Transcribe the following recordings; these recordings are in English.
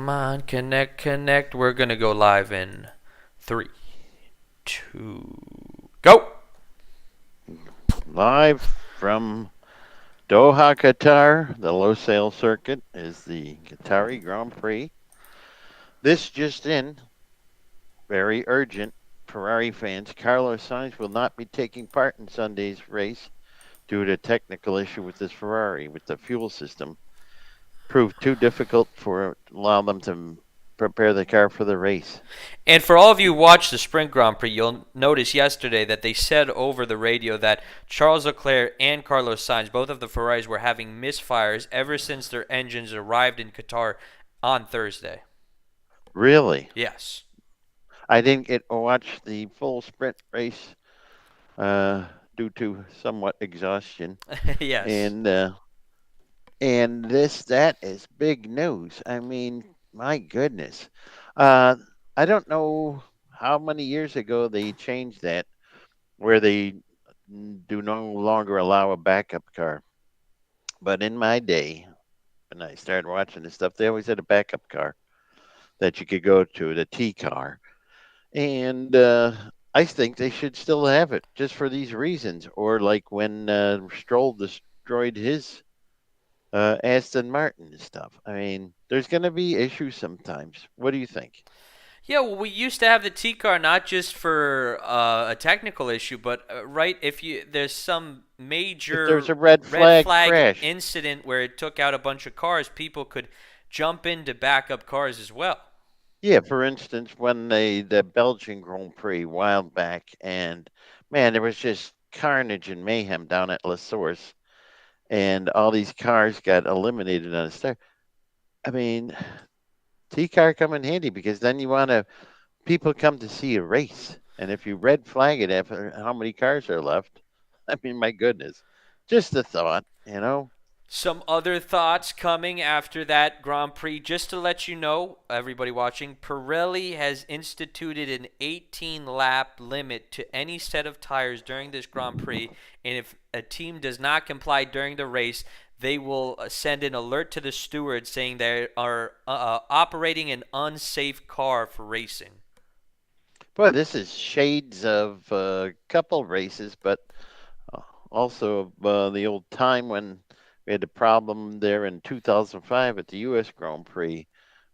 Come on, connect, connect. We're going to go live in three, two, go. Live from Doha, Qatar, the low sail circuit is the Qatari Grand Prix. This just in, very urgent. Ferrari fans, Carlos Sainz will not be taking part in Sunday's race due to a technical issue with his Ferrari, with the fuel system. Proved too difficult for allow them to prepare the car for the race. And for all of you who watched the Sprint Grand Prix, you'll notice yesterday that they said over the radio that Charles Leclerc and Carlos Sainz, both of the Ferraris, were having misfires ever since their engines arrived in Qatar on Thursday. Really? Yes. I didn't get to watch the full sprint race uh, due to somewhat exhaustion. Yes. And that is big news. I mean, my goodness. Uh, I don't know how many years ago they changed that, where they do no longer allow a backup car. But in my day, when I started watching this stuff, they always had a backup car that you could go to, the T car. And I think they should still have it just for these reasons. Or like when Stroll destroyed his Aston Martin and stuff. I mean, there's going to be issues sometimes. What do you think? Yeah, well, we used to have the T car not just for a technical issue, but right if you there's some If there's major a red red flag flag crash, incident where it took out a bunch of cars, people could jump into backup cars as well. yeah, for instance, when the Belgian Grand Prix a while back, and man, there was just carnage and mayhem down at La Source, and all these cars got eliminated on the start. I mean, T car come in handy because then you want to people come to see a race, and if you red flag it after how many cars are left, I mean, my goodness, just a thought. Some other thoughts coming after that Grand Prix. Just to let you know, everybody watching, Pirelli has instituted an 18 lap limit to any set of tires during this Grand Prix. And if a team does not comply during the race, they will send an alert to the steward saying they are operating an unsafe car for racing. Boy, this is shades of a couple races, but uh, also the old time when we had a problem there in 2005 at the U.S. Grand Prix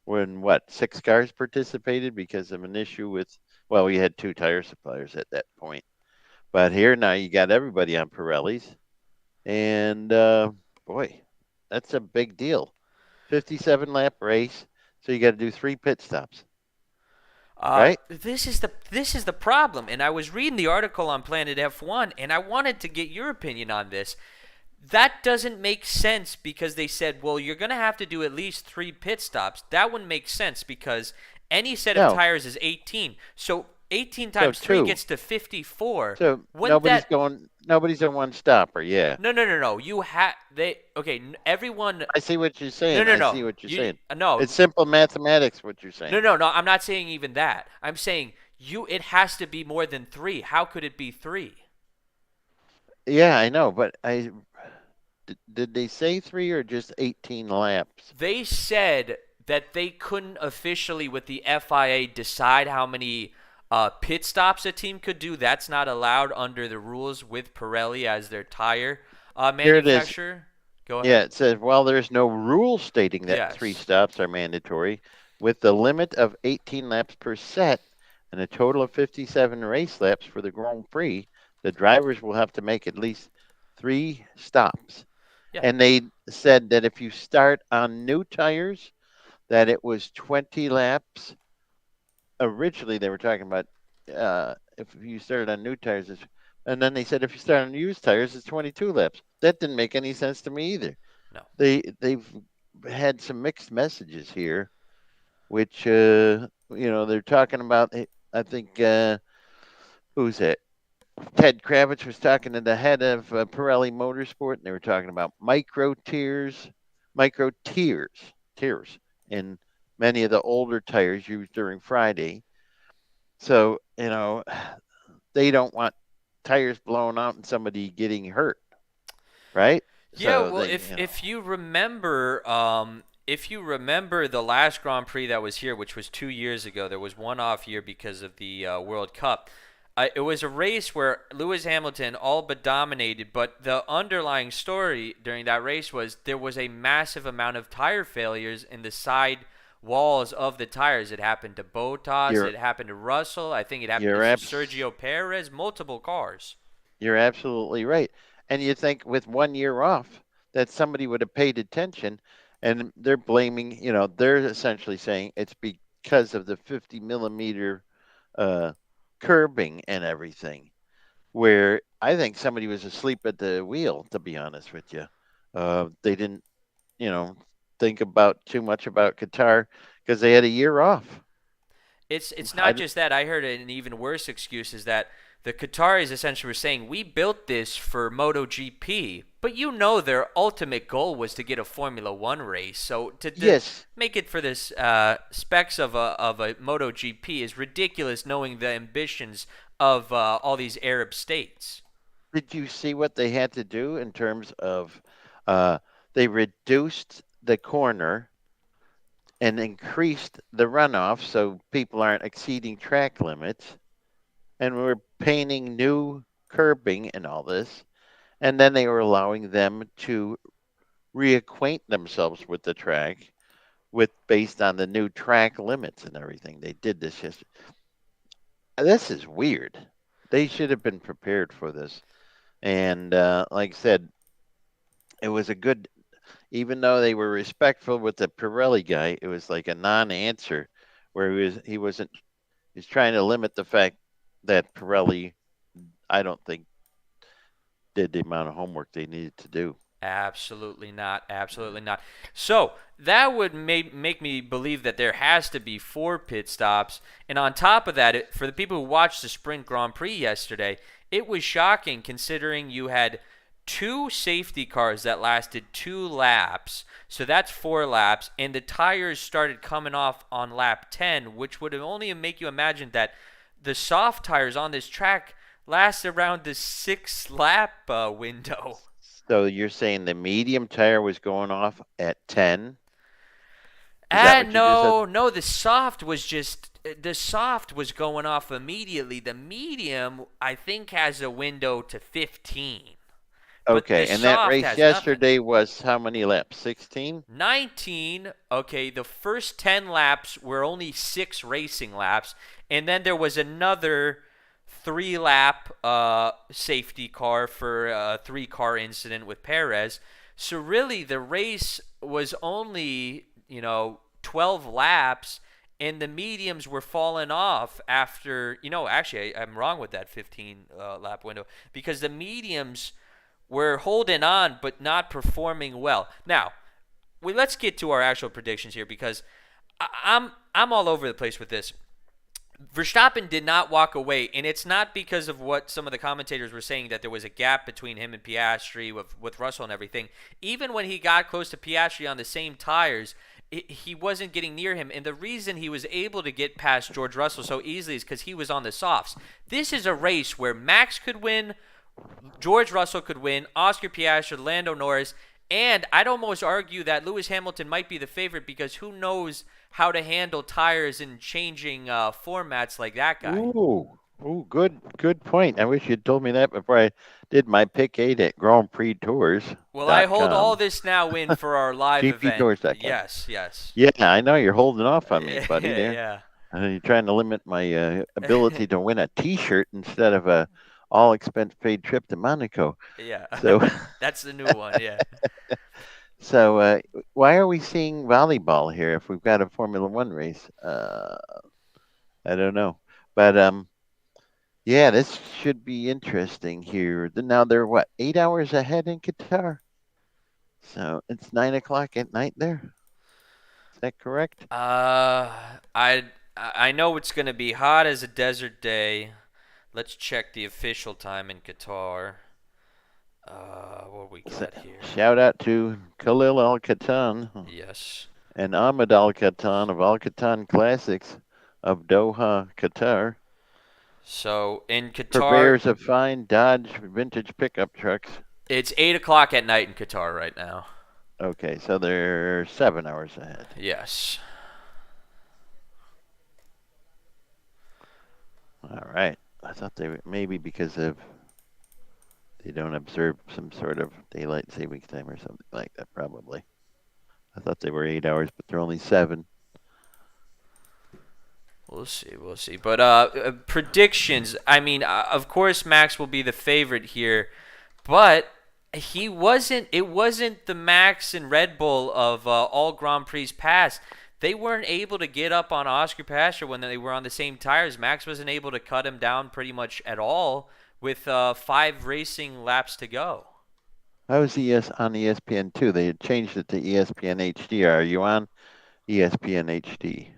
when what 6 cars participated because of an issue with well, we had 2 tire suppliers at that point, but here now you got everybody on Pirellis, and boy, that's a big deal. 57 lap race, so you got to do 3 pit stops, right? This is the problem, and I was reading the article on Planet F1, and I wanted to get your opinion on this. That doesn't make sense because they said, well, you're going to have to do at least 3 pit stops. That wouldn't make sense because any set of No, tires is 18. So 18 so times 3 two. gets to 54. So Wouldn't that nobody's a one stopper. Yeah, No, no, no, no. You have they okay, everyone. I see what you're No, saying. no, I no. see what you're You saying. no. It's simple mathematics. What you're No, saying. no, no. I'm not saying even that. I'm saying it has to be more than 3. How could it be 3? Yeah, I know, but did they say 3 or just 18 laps? They said that they couldn't officially, with the FIA, decide how many pit stops a team could do. That's not allowed under the rules with Pirelli as their tire Here it is. manufacturer. Go Yeah, ahead. it says while there's no rule stating that three Yes. stops are mandatory, with the limit of 18 laps per set and a total of 57 race laps for the Grand Prix, the drivers will have to make at least 3 stops. Yeah. And they said that if you start on new tires, that it was 20 laps. Originally, they were talking about if you started on new tires, and then they said if you start on used tires, it's 22 laps. That didn't make any sense to me either. No. They've had some mixed messages here, which they're talking about. I think who's it? Ted Kravitz was talking to the head of Pirelli Motorsport, and they were talking about micro tears in many of the older tires used during Friday. So they don't want tires blown out and somebody getting hurt, right? Yeah, So well, they, if you remember, if you remember the last Grand Prix that was here, which was 2 years ago, there was one off year because of the World Cup. It was a race where Lewis Hamilton all but dominated, but the underlying story during that race was there was a massive amount of tire failures in the side walls of the tires. It happened to Bottas, You're it happened to Russell, I think it happened to you're Sergio Perez, multiple cars. you're absolutely right. And you think with 1 year off that somebody would have paid attention, and they're blaming. They're essentially saying it's because of the 50 millimeter uh, curbing and everything. Where I think somebody was asleep at the wheel. To be honest with you, they didn't, you know, think about too much about Qatar because they had a year off. It's I, not just that. I heard an even worse excuse is that the Qataris essentially were saying we built this for MotoGP, but their ultimate goal was to get a Formula One race. So to yes. make it for this specs of a MotoGP is ridiculous, knowing the ambitions of all these Arab states. Did you see what they had to do in terms of uh, they reduced the corner and increased the runoff so people aren't exceeding track limits, and we're painting new curbing and all this, and then they were allowing them to reacquaint themselves with the track with based on the new track limits and everything. They did this just this is weird. They should have been prepared for this. And like I said, it was a good, even though they were respectful with the Pirelli guy, it was like a non-answer where he's trying to limit the fact that Pirelli, I don't think, did the amount of homework they needed to do. Absolutely not. Absolutely not. So that would make me believe that there has to be four pit stops. And on top of that, for the people who watched the Sprint Grand Prix yesterday, it was shocking considering you had two safety cars that lasted 2 laps. So that's 4 laps. And the tires started coming off on lap 10, which would only make you imagine that the soft tires on this track last around the 6 lap window. So you're saying the medium tire was going off at 10? Is that Ah, what you just said? no, no. The soft was going off immediately. The medium, I think, has a window to 15, but the Okay, and that soft race has nothing. yesterday was how many laps? 16? 19. Okay, the first 10 laps were only 6 racing laps, and then there was another 3 lap safety car for a 3 car incident with Perez. So really, the race was only 12 laps, and the mediums were falling off after. Actually, I'm wrong with that 15 lap window because the mediums were holding on but not performing well. Now, let's get to our actual predictions here because I'm all over the place with this. Verstappen did not walk away, and it's not because of what some of the commentators were saying that there was a gap between him and Piastri with Russell and everything. Even when he got close to Piastri on the same tires, he wasn't getting near him. And the reason he was able to get past George Russell so easily is because he was on the softs. This is a race where Max could win, George Russell could win, Oscar Piastri, Lando Norris, and I'd almost argue that Lewis Hamilton might be the favorite because who knows how to handle tires and changing formats like that guy. Ooh, good point. I wish you'd told me that before I did my pick 8 at Well, I hold all GrandPrixTours.com. this now in for our live event. GPTours.com. Yes, yes. Yeah, I know you're holding off on me, buddy, there. Yeah, You're trying to limit my ability to win a T-shirt instead of a all expense paid trip to Monaco. yeah. So, That's the new one. Yeah. so why are we seeing volleyball here if we've got a Formula One race? I don't know, but yeah, this should be interesting here. Now they're what 8 hours ahead in Qatar, so it's 9 o'clock at night there. Is that correct? Uh, I I know it's gonna be hot as a desert day. Let's check the official time in Qatar. What we So, got here? shout out to Khalil Al Katan Yes. and Ahmed Al Katan of Al Katan Classics of Doha, Qatar, So in Qatar, purveyors of fine Dodge vintage pickup trucks. it's 8 o'clock at night in Qatar right now. Okay, so they're 7 hours ahead. Yes. All right. I thought they maybe because of they don't observe some sort of daylight savings time or something like that. Probably. I thought they were 8 hours, but they're only seven. We'll see. We'll see. But predictions. I mean, of course, Max will be the favorite here, but he wasn't. It wasn't the Max and Red Bull of all Grand Prix past. They weren't able to get up on Oscar Piastri when they were on the same tires. Max wasn't able to cut him down pretty much at all with 5 racing laps to go. I was on ESPN too. They had changed it to ESPN HD. Are you on ESPN HD?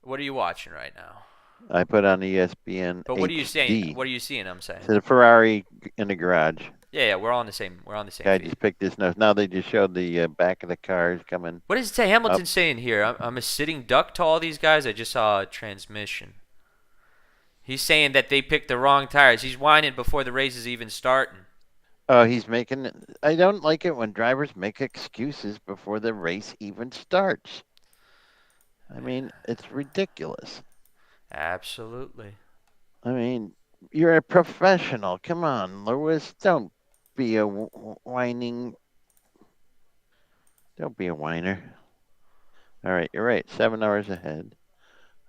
What are you watching right now? I put on ESPN But what are you saying? HD. What are you seeing? I'm saying. So the Ferrari in the garage. Yeah, yeah, we're on the same. We're on the same Guy feed. just picked his nose. Now they just showed the back of the cars coming What does it say? up. Hamilton saying here? I'm a sitting duck to all these guys. I just saw a transmission. He's saying that they picked the wrong tires. He's whining before the race is even starting. Oh, he's making. I don't like it when drivers make excuses before the race even starts. I mean, it's ridiculous. Absolutely. I mean, you're a professional. Come on, Lewis. Don't be a whining. Don't be a whiner. All right, you're right. 7 hours ahead.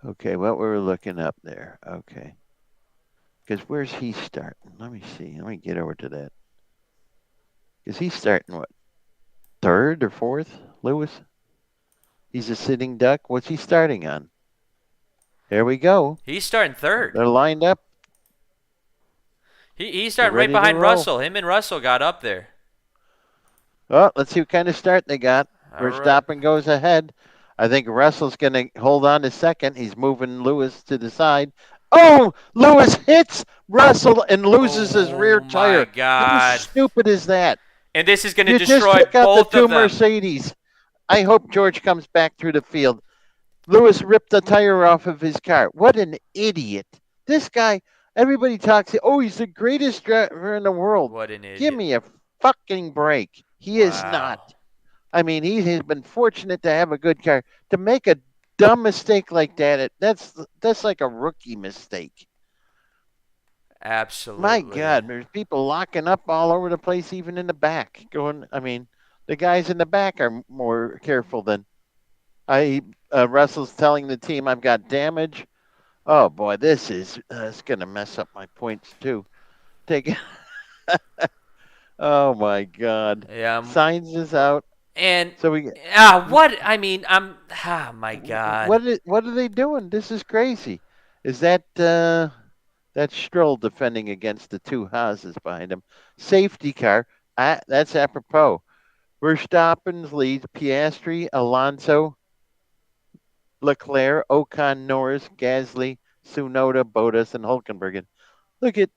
Okay, what were we looking up there? Okay. Because where's he starting? Let me see. Let me get over to that. Because he's starting what? Third or fourth, Lewis? He's a sitting duck. What's he starting on? Here we go. He's starting third. They're lined up. He's They're starting right ready to behind roll. Russell. Him and Russell got up there. Oh, let's see what kind of start they got. All right. Verstappen goes ahead. I think Russell's going to hold on to second. He's moving Lewis to the side. Oh, Lewis hits Russell and loses his Oh rear my tire. How God. stupid is that? And this is going to You just destroy took out the both two of them. Mercedes. I hope George comes back through the field. Lewis ripped the tire off of his car. What an idiot. This guy, everybody talks, oh, he's the greatest driver in the world. What an Give idiot. me a fucking break. He is not. Wow. I mean, he has been fortunate to have a good car. To make a dumb mistake like that, that's like a rookie mistake. My Absolutely. God, there's people locking up all over the place, even in the back. I mean, the guys in the back are more careful than Russell's telling the team, I've got damage. Oh boy, this is it's gonna mess up my points too. Take it. Oh my God, Yeah. Signs is out. And So we what? I mean, my God. what are they doing? This is crazy. Is that Stroll defending against the two Haas's behind him? Safety car. That's apropos. Verstappen's leads Piastri, Alonso, Leclerc, Ocon, Norris, Gasly, Tsunoda, Bottas, and Hulkenberg. Look at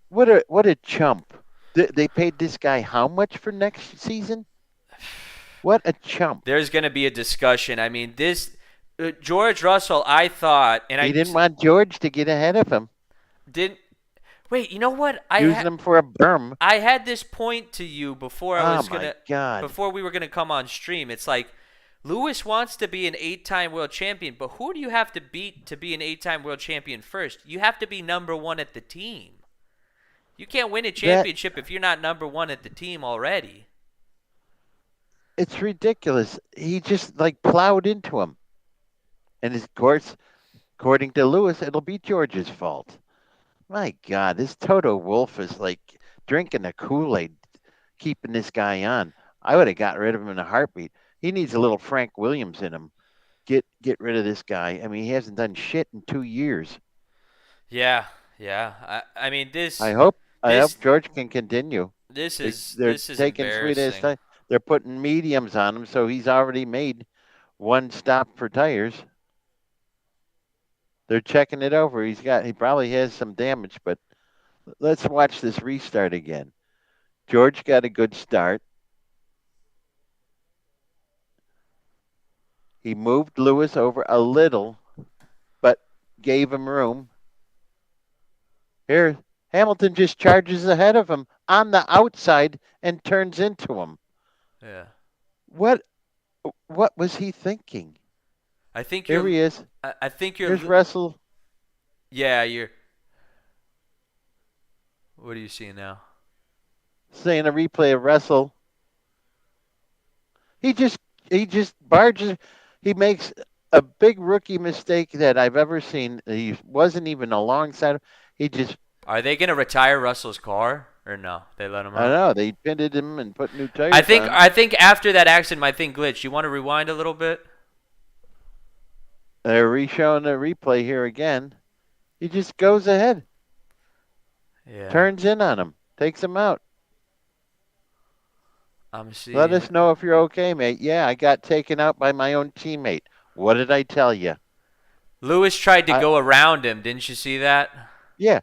what a chump. They paid this guy how much for next season? What a chump. There's going to be a discussion. I mean, this George Russell, I thought, and He I didn't want George to get ahead of him, didn't. Wait, you know what? using him for a berm. I had this point to you Oh my God. before we were gonna come on stream. It's like Lewis wants to be an 8-time world champion, but who do you have to beat to be an 8-time world champion first? You have to be number one at the team. You can't win a That championship if you're not number one at the team already. it's ridiculous. He just like plowed into him. And of course, according to Lewis, it'll be George's fault. My God, this Toto Wolf is like drinking the Kool-Aid, keeping this guy on. I would have got rid of him in a heartbeat. He needs a little Frank Williams in him. Get rid of this guy. I mean, he hasn't done shit in 2 years. Yeah, yeah. I mean I hope this George can continue. this is They're this is taking sweet ass embarrassing. time. They're putting mediums on him, so he's already made one stop for tires. They're checking it over. He probably has some damage, but let's watch this restart again. George got a good start. He moved Lewis over a little, but gave him room. Here, Hamilton just charges ahead of him on the outside and turns into him. Yeah. what what was he thinking? I think Here you're. he is. I think you're. Here's Russell Yeah, you're. What are you seeing now? saying a replay of Russell. He just he just barges. He makes a big rookie mistake that I've ever seen. He wasn't even alongside. He just Are they gonna retire Russell's car or no? They let him I don't out. know. They pitted him and put new I tires think. on. I think after that accident, my thing glitched. You want to rewind a little bit? They're re-showing the replay here again. He just goes ahead, Yeah, turns in on him, takes him out. I'm Let seeing us it. know if you're okay, mate. Yeah, I got taken out by my own teammate. What did I tell you? Lewis tried to I go around him. Didn't you see that? yeah.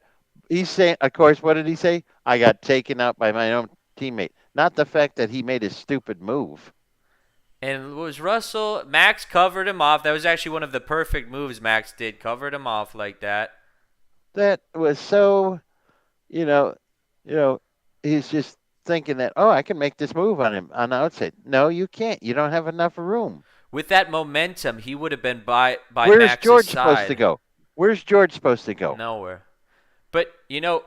He's saying, of course, what did he say? I got taken out by my own teammate. Not the fact that he made a stupid move. And it was Russell. Max covered him off. That was actually one of the perfect moves Max did. Covered him off like that. That was so, you know, you know, he's just thinking that, oh, I can make this move on him on the outside. No, you can't. You don't have enough room. With that momentum, he would have been by Where's Max's George supposed to side. go? Where's George supposed to go? Nowhere. But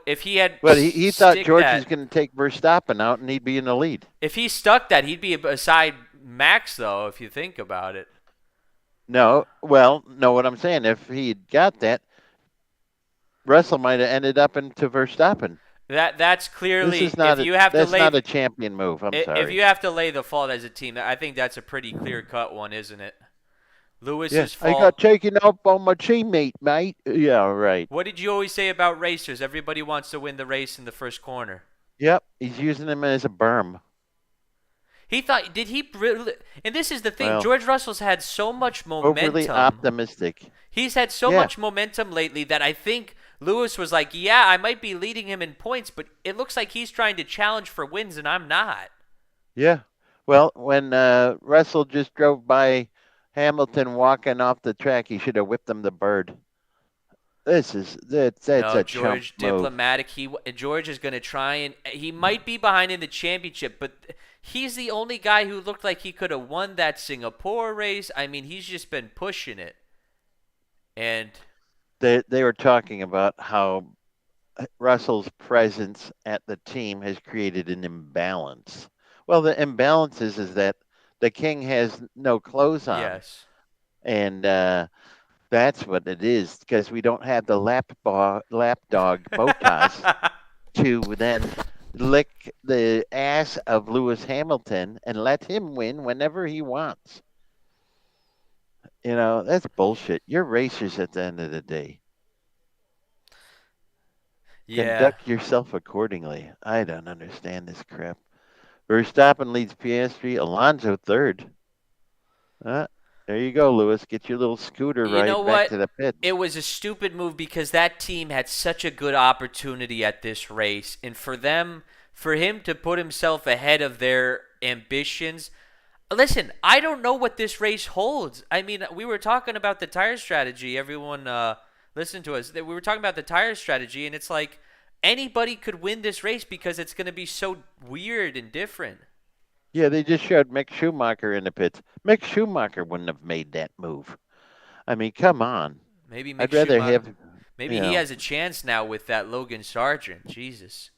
if he had But he thought stick George was that, going to take Verstappen out and he'd be in the lead. if he stuck that, he'd be beside Max though. If you think about it, No, well, no, what I'm saying, if he'd got that, Russell might have ended up into Verstappen. that's This clearly is not a that's not a champion move. I'm if you sorry. have to lay the fault as a team, I think that's a pretty clear cut one, isn't it? Yeah, Lewis's I got fault. taken out by my teammate, mate. Yeah, right. What did you always say about racers? Everybody wants to win the race in the first corner. Yep, he's using him as a berm. He thought, did he really? And this is the thing. Well, George Russell's had so much overly momentum. optimistic. He's had so Yeah, much momentum lately that I think Lewis was like, yeah, I might be leading him in points, but it looks like he's trying to challenge for wins, and I'm not. yeah. Well, when Russell just drove by Hamilton walking off the track, he should have whipped him the bird. That's No, a chump George, move. diplomatic. George is going to try and he might be behind in the championship, but he's the only guy who looked like he could have won that Singapore race. I mean, he's just been pushing it, and They were talking about how Russell's presence at the team has created an imbalance. Well, the imbalance is that the king has no clothes on, yes. and that's what it is because we don't have the lap dog Botas to then lick the ass of Lewis Hamilton and let him win whenever he wants. That's bullshit. You're racers at the end of the day. Yeah. Conduct yourself accordingly. I don't understand this crap. Verstappen leads Piastri, Alonso third. Uh, there you go, Lewis. Get your little scooter You know ride back what? to the It pits. was a stupid move because that team had such a good opportunity at this race, and for him to put himself ahead of their ambitions. Listen, I don't know what this race holds. I mean, we were talking about the tire strategy. Everyone, listen to us. We were talking about the tire strategy, and it's like anybody could win this race because it's going to be so weird and different. Yeah, they just showed Mick Schumacher in the pits. Mick Schumacher wouldn't have made that move. I mean, come on. Maybe I'd Mick rather Schumacher. have, Maybe you he know, has a chance now with that Logan Sargent. Jesus.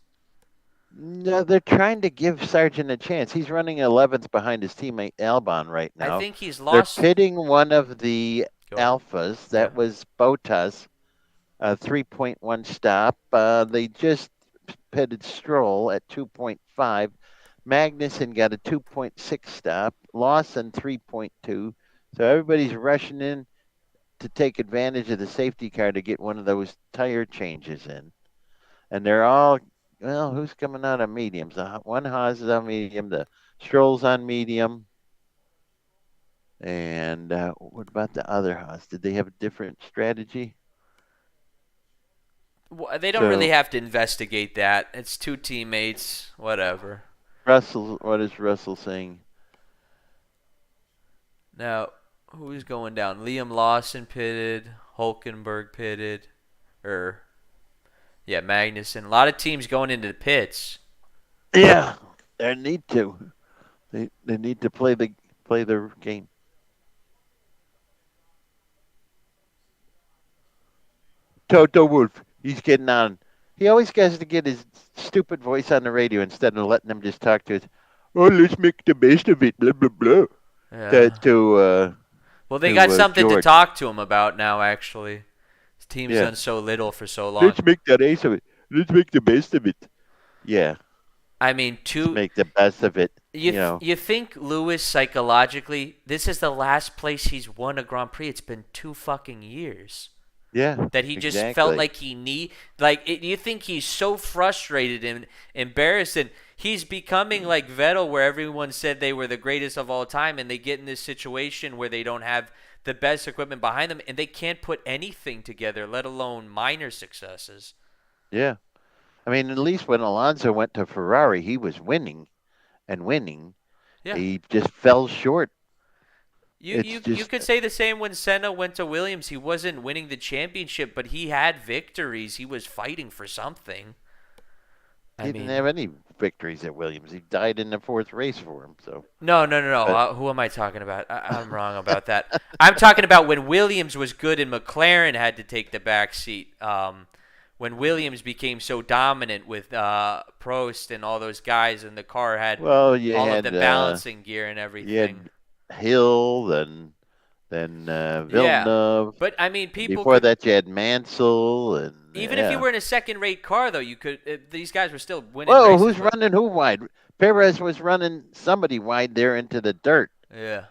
no, they're trying to give Sargent a chance. He's running 11th behind his teammate Albon right I now. think he's They're lost. pitting one of the Go ahead. Alphas. Yeah. That was Botas, a 3.1 stop. They just pitted Stroll at 2.5. Magnussen got a 2.6 stop. Lawson 3.2. So everybody's rushing in to take advantage of the safety car to get one of those tire changes in. And they're all, well, who's coming out on mediums? One Haas is on medium, the Stroll's on medium. And what about the other Haas? Did they have a different strategy? They don't really So have to investigate that. It's two teammates. Whatever. What is Russell saying? Now, who's going down? Liam Lawson pitted. Hulkenberg pitted. Or, yeah, Magnussen. A lot of teams going into the pits. Yeah, they need to. They need to play the Play the game. Toto Wolf. He's getting on. He always has to get his stupid voice on the radio instead of letting them just talk to us. Oh, let's make the best of it. Blah blah blah. To Yeah. to uh, Well, they got to something to George. talk to him about now. Actually, his team's Yeah. done so little for so long. Let's make the ace of it. Let's make the best of it. Yeah. I mean, Let's make the best of it. you you think Lewis psychologically, this is the last place he's won a Grand Prix. It's been 2 fucking years Yeah. that he just felt Exactly. like you think he's so frustrated and embarrassed, and he's becoming like Vettel, where everyone said they were the greatest of all time, and they get in this situation where they don't have the best equipment behind them, and they can't put anything together, let alone minor successes. Yeah. I mean, at least when Alonso went to Ferrari, he was winning and winning. Yeah. He just fell short. You, It's you you just could say the same when Senna went to Williams. He wasn't winning the championship, but he had victories. He was fighting for something. I he didn't mean, have any victories at Williams. He died in the fourth race for him. So, no, no, no, no. but Who am I talking about? I'm wrong about that. I'm talking about when Williams was good and McLaren had to take the back seat. When Williams became so dominant with Prost and all those guys, and the car had well, all of the balancing gear and you everything. had Hill, then Yeah, Villeneuve, but I mean, and people before could. that you had Mansell, and Even if you yeah. were in a second-rate car, though, you could. These guys were still winning Whoa, races, who's but running who wide? Perez was running somebody wide there into the dirt. yeah.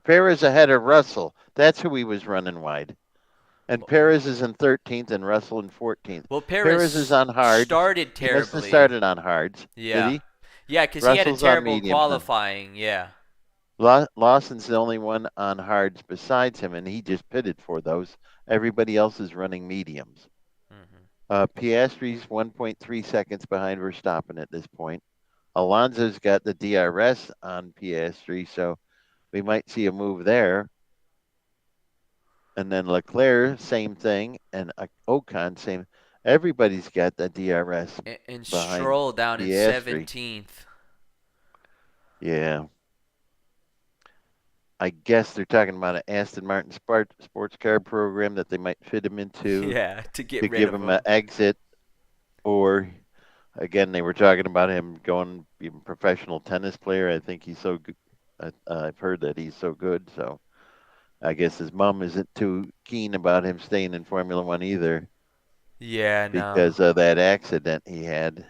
Perez ahead of Russell. That's who he was running wide. And Perez is in 13th and Russell in 14th. Well, Perez is Perez on hards. started He must have terribly. started on hards, did Yeah, he? yeah, because he had a Russell's on terrible mediums then. qualifying. Yeah. Lawson's the only one on hards besides him, and he just pitted for those. Everybody else is running mediums. Hmm. Piastri's 1.3 seconds behind Verstappen at this point. Alonso's got the DRS on Piastri, so we might see a move there. And then Leclerc, same thing, and Ocon, same. Everybody's got the DRS And behind Stroll down in Piastri. 17th. Yeah, I guess they're talking about an Aston Martin sports car program that they might fit him into Yeah, to get to rid give of him an him. exit. Or again, they were talking about him going be a professional tennis player. I think he's so good. I've heard that he's so good. So I guess his mom isn't too keen about him staying in Formula One either Yeah, no. because of that accident he had.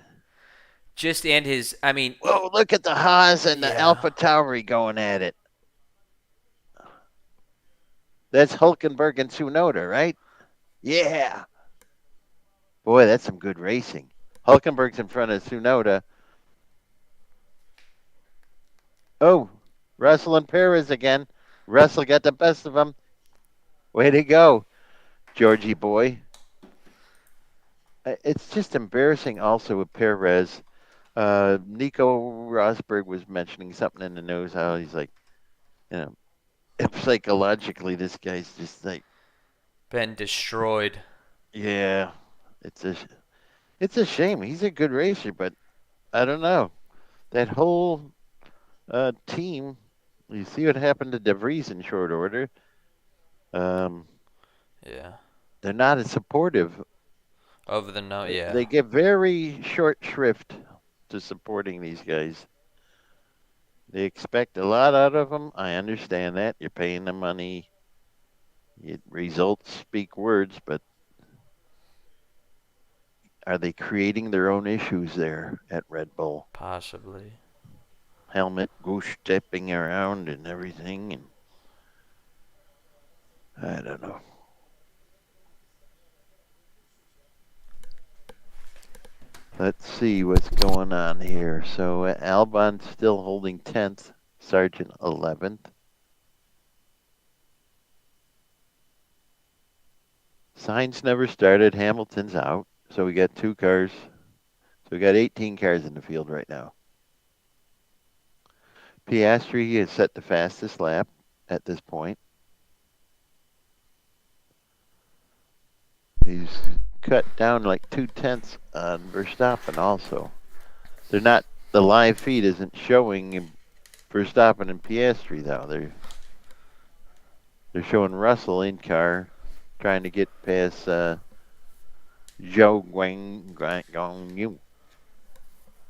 Just and his. I mean, Whoa, look at the Haas and the yeah. Alpha Tauri going at it. That's Hulkenberg and Tsunoda, right? Yeah. Boy, that's some good racing. Hulkenberg's in front of Tsunoda. Oh, Russell and Perez again. Russell got the best of them. Way to go, Georgie boy. It's just embarrassing also with Perez. Nico Rosberg was mentioning something in the news how he's like, you know, psychologically this guy's just like, Been destroyed. yeah, it's a it's a shame. He's a good racer, but I don't know that whole team. You see what happened to De Vries in short order. Um, Yeah. they're not as supportive. Over the no. Yeah. They give very short shrift to supporting these guys. They expect a lot out of them. I understand that. You're paying them money. Results speak words, but are they creating their own issues there at Red Bull? Possibly. Helmet goose stepping around and everything, and I don't know. Let's see what's going on here. So Albon's still holding 10th, Sargent 11th. Sainz never started. Hamilton's out. So we got two cars. So we got 18 cars in the field right now. Piastri has set the fastest lap at this point. He's cut down like 2/10 on Verstappen also. They're not the live feed isn't showing Verstappen and Piastri though. They're showing Russell in car trying to get past Zhou Gong Yu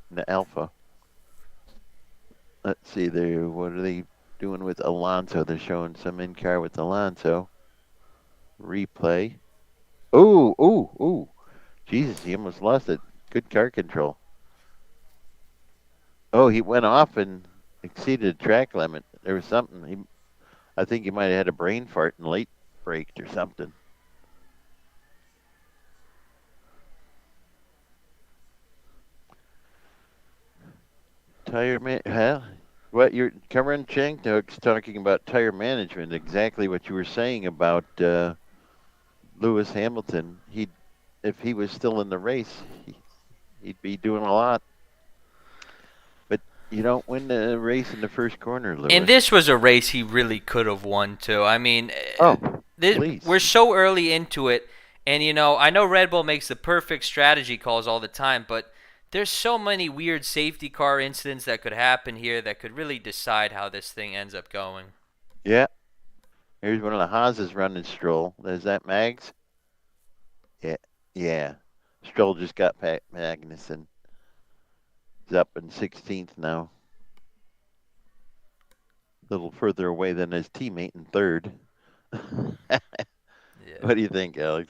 in the Alpha. Let's see there. What are they doing with Alonso? They're showing some in car with Alonso. Replay. Ooh, ooh, ooh. Jesus, he almost lost it. Good car control. Oh, he went off and exceeded the track limit. There was something. I think he might have had a brain fart and late braked or something. Tire man, huh? What you're Cameron Chang's talking about tire management? Exactly what you were saying about Lewis Hamilton. If he was still in the race, he'd be doing a lot. But you don't win the race in the first corner, And Lewis. this was a race he really could have won too. I mean, Oh, please. we're so early into it, and I know Red Bull makes the perfect strategy calls all the time, but there's so many weird safety car incidents that could happen here that could really decide how this thing ends up going. Yeah. Here's one of the Haas's running Stroll. There's that Mags. Yeah. Yeah. Stroll just got Magnussen. He's up in 16th now. A little further away than his teammate in third. Yeah, What do you think, Alex?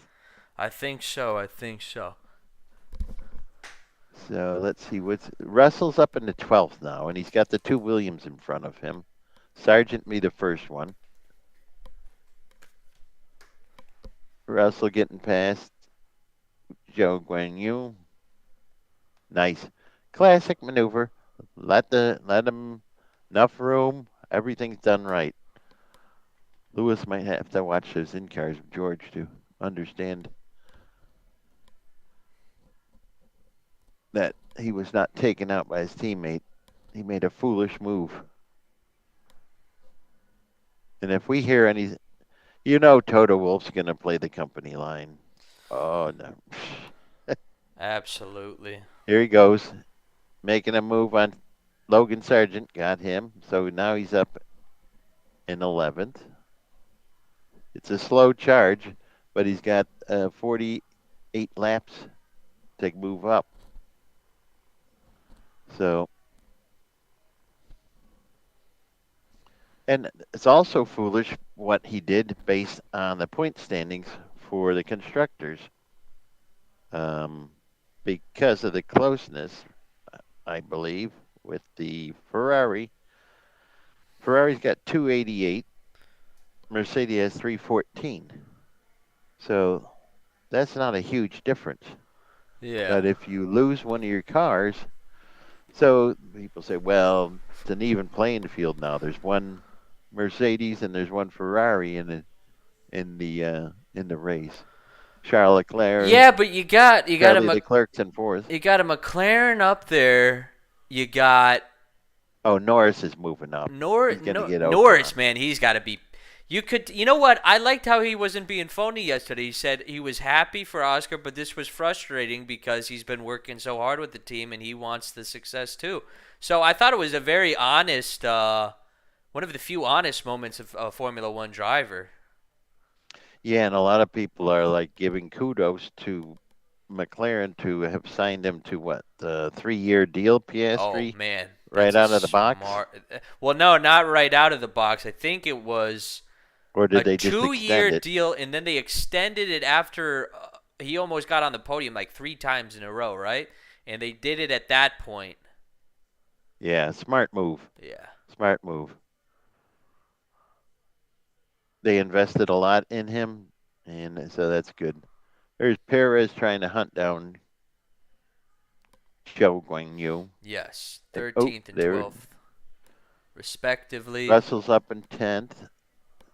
I think so. I think so. So let's see what's Russell's up in the 12th now, and he's got the two Williams in front of him. Sargent be the first one. Russell getting past Zhou Guan Yu. Nice, classic maneuver. Let him enough room. Everything's done right. Lewis might have to watch those in cars with George to understand that he was not taken out by his teammate. He made a foolish move. And if we hear any, Toto Wolff's going to play the company line. Oh, no. Absolutely. Here he goes, making a move on Logan Sargent. Got him. So now he's up in 11th. It's a slow charge, but he's got 48 laps to move up. So, and it's also foolish what he did based on the point standings for the constructors. Because of the closeness, I believe, with the Ferrari. Ferrari's got 288. Mercedes has 314. So that's not a huge difference. Yeah. But if you lose one of your cars, so people say, well, it's an even playing field now. There's one Mercedes and there's one Ferrari in the race. Charles Leclerc, Yeah, but you got Charlie Leclerc's in fourth. a McLaren up there. You got Oh, Norris is moving up. He's going to get Norris, Ocon. man. He's got to be. You know what? I liked how he wasn't being phony yesterday. He said he was happy for Oscar, but this was frustrating because he's been working so hard with the team and he wants the success too. So I thought it was a very honest, one of the few honest moments of a Formula One driver. Yeah, and a lot of people are like giving kudos to McLaren to have signed him to what, the 3-year deal, Oh Piastri, man, right that's a out of the box? smart. Well, no, not right out of the box. I think it was Or a did they just two-year extend it? deal, and then they extended it after he almost got on the podium like 3 times in a row, right? And they did it at that point. Yeah, smart move. Yeah. Smart move. They invested a lot in him, and so that's good. There's Perez trying to hunt down Zhou Guanyu. Yes. And, oh, 13th and there 12th, respectively. Russell's up in 10th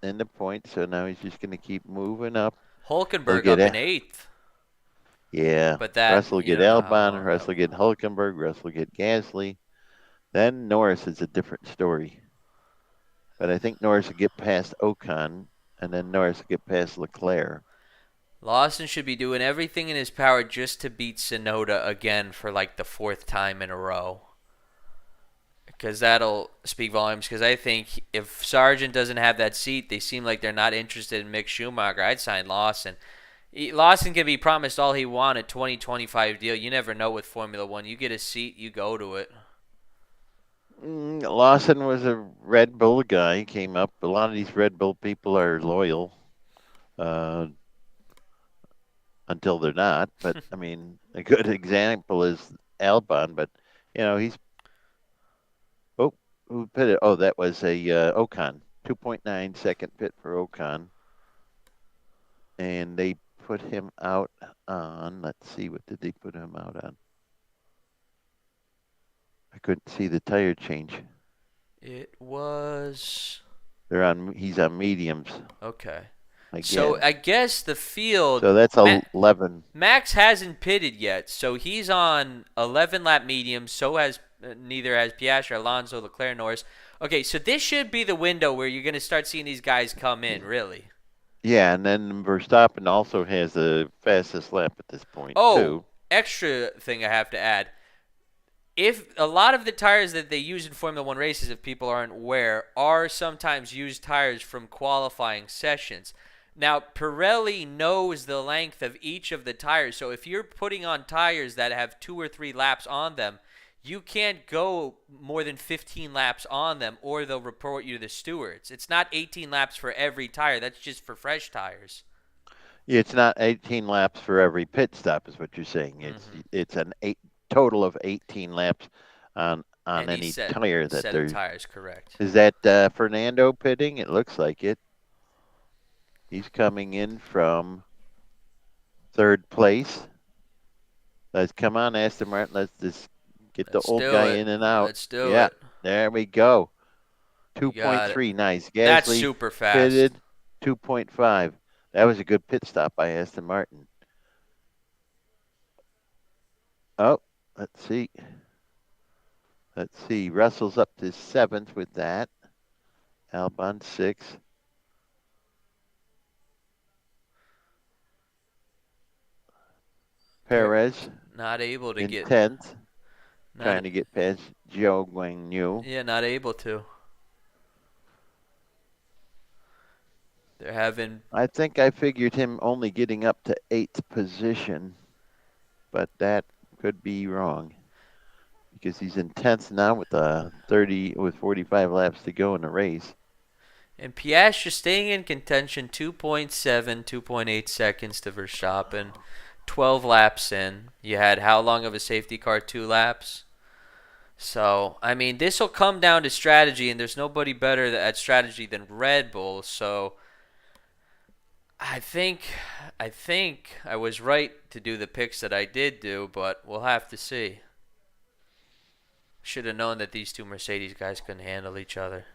in the point, so now he's just going to keep moving up. He'll Hulkenberg get up in it. 8th. Yeah. But that, Russell you get don't know how Albon, long that Russell will get go. Hulkenberg, Russell get Gasly. Then Norris is a different story. But I think Norris will get past Ocon, and then Norris will get past Leclerc. Lawson should be doing everything in his power just to beat Sonoda again for like the 4th time in a row. because that'll speak volumes. Because I think if Sargent doesn't have that seat, they seem like they're not interested in Mick Schumacher. I'd sign Lawson. Lawson can be promised all he wanted, 2025 deal. You never know with Formula One. You get a seat, you go to it. Lawson was a Red Bull guy. Came up. A lot of these Red Bull people are loyal uh, until they're not. But I mean, a good example is Albon. But he's oh, who pitted? Oh, that was a Ocon. 2.9 second pit for Ocon, and they put him out on. Let's see, what did they put him out on? I couldn't see the tire change. It was He's on mediums okay. So again. I guess the field, So that's 11. Max hasn't pitted yet, so he's on 11 lap mediums. So has neither has Piastri, Alonso, Leclerc, Norris. Okay, so this should be the window where you're going to start seeing these guys come in, really. Yeah, and then Verstappen also has the fastest lap at this point Oh, too. extra thing I have to add. If a lot of the tires that they use in Formula One races, if people aren't aware, are sometimes used tires from qualifying sessions. Now, Pirelli knows the length of each of the tires, so if you're putting on tires that have 2 or 3 laps on them, you can't go more than 15 laps on them, or they'll report you to the stewards. It's not 18 laps for every tire, that's just for fresh tires. It's not 18 laps for every pit stop, is what you're saying. Mm-hmm. It's an total of 18 laps on Any any set tire that set of they're. tires, correct. Is that Fernando pitting? It looks like it. He's coming in from third place. Let's come on, Aston Martin. Let's just get the Let's old do guy it. in and out. Let's do Yeah, it. there we go. You got it. 2.3, nice. That's Gasly super fast. pitted 2.5. That was a good pit stop by Aston Martin. Oh, let's see. Let's see. Russell's up to seventh with that. Albon sixth. Perez Not able to in get. 10th, Not. trying to get past Zhou Guanyu. Yeah, not able to. They're having. I think I figured him only getting up to 8th position, but that could be wrong because he's in 10th now with 45 laps to go in the race. And Piastri staying in contention 2.7, 2.8 seconds to Verstappen. 12 laps in. You had how long of a safety car? 2 laps? So, I mean, this will come down to strategy, and there's nobody better at strategy than Red Bull. So, I think, I think I was right to do the picks that I did do, but we'll have to see. Should have known that these two Mercedes guys couldn't handle each other.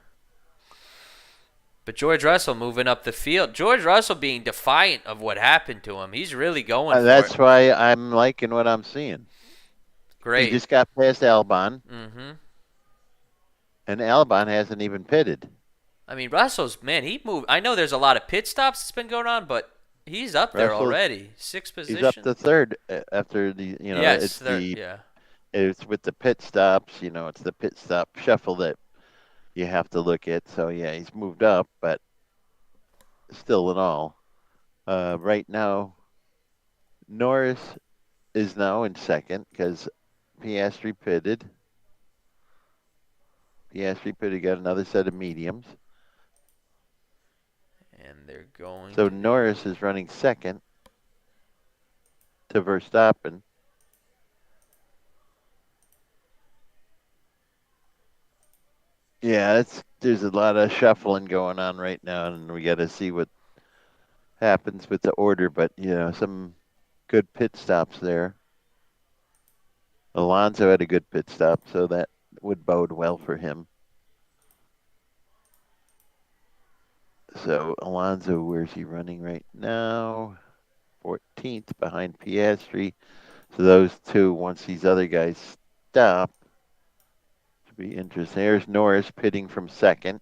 But George Russell moving up the field. George Russell being defiant of what happened to him. He's really going for it. That's why I'm liking what I'm seeing. He Great. just got past Albon, Mm-hmm. and Albon hasn't even pitted. I mean, Russell's, man, he moved. I know there's a lot of pit stops that's been going on, but he's up there Russell's already. Sixth he's up position. to third after the Yes, yeah. it's with the pit stops. It's the pit stop shuffle that you have to look at. So yeah, he's moved up, but still in all, right now Norris is now in second because Piastri pitted. Piastri pitted, got another set of mediums. And they're going So to be. Norris is running second to Verstappen. Yeah, there's a lot of shuffling going on right now, and we got to see what happens with the order. But some good pit stops there. Alonso had a good pit stop, so that would bode well for him. So Alonso, where's he running right now? 14th behind Piastri. So those two, once these other guys stop, should be interesting. There's Norris pitting from second.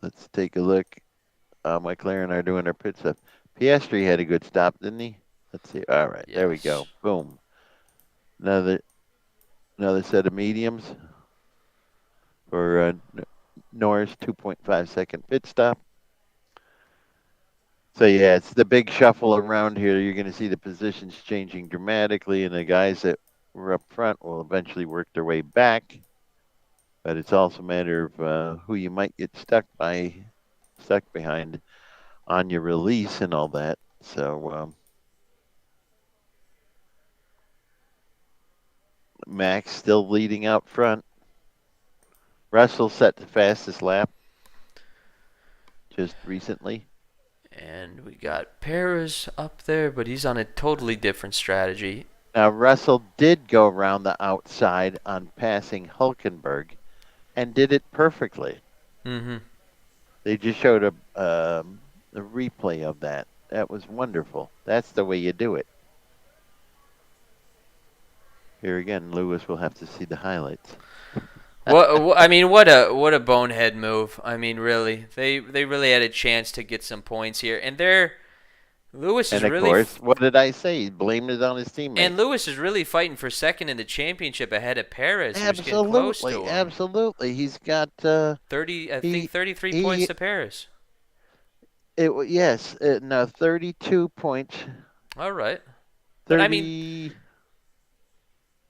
Let's take a look. McLaren are doing their pit stop. Piastri had a good stop, didn't he? Let's see. All right, there we go. Yes. Boom. Another another set of mediums for Norris, 2.5-second pit stop. So yeah, it's the big shuffle around here. You're going to see the positions changing dramatically, and the guys that were up front will eventually work their way back. But it's also a matter of who you might get stuck behind on your release and all that. So Max still leading out front. Russell set the fastest lap just recently. And we got Perez up there, but he's on a totally different strategy. Now Russell did go around the outside on passing Hulkenberg and did it perfectly. Mm-hmm. They just showed a replay of that. That was wonderful. That's the way you do it. Here again, Lewis will have to see the highlights. I mean, what a bonehead move. I mean, really, they really had a chance to get some points here, and Lewis is And of really course, what did I say? He blamed it on his and teammate. Lewis is really fighting for second in the championship ahead of Perez, who's getting close Absolutely, to him. absolutely. He's got 30, I think he 33 points he to Perez. yes, no 32 points. All right, but I mean, 30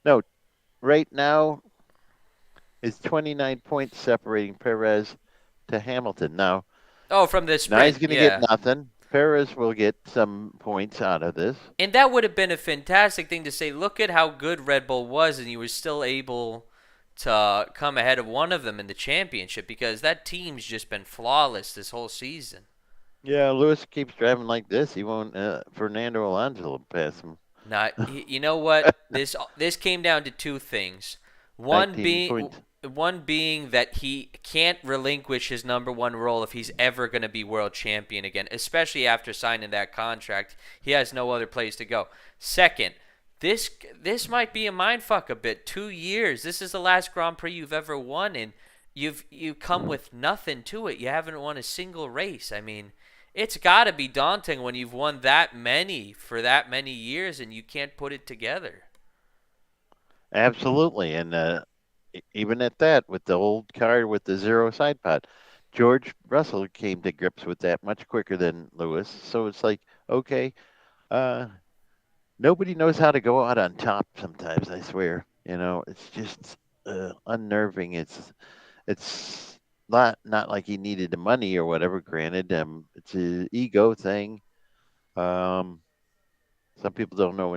no, right now is 29 points separating Perez to Hamilton. oh, from the Now he's sprint, going to get yeah. nothing. Perez will get some points out of this. And that would have been a fantastic thing to say. Look at how good Red Bull was, and you were still able to come ahead of one of them in the championship because that team's just been flawless this whole season. Yeah, Lewis keeps driving like this. He won't. Fernando Alonso will pass him. Now, you know what? This came down to two things. One 19 being points. one being that he can't relinquish his number one role if he's ever going to be world champion again, especially after signing that contract. He has no other place to go. Second, this might be a mindfuck a bit. 2 years. This is the last Grand Prix you've ever won, and you come with nothing to it. You haven't won a single race. I mean, it's got to be daunting when you've won that many for that many years and you can't put it together. Absolutely, and even at that, with the old car with the zero side pod, George Russell came to grips with that much quicker than Lewis. So it's like, okay, uh, nobody knows how to go out on top. Sometimes I swear, it's just unnerving. It's not like he needed the money or whatever. Granted, it's an ego thing. Um, some people don't know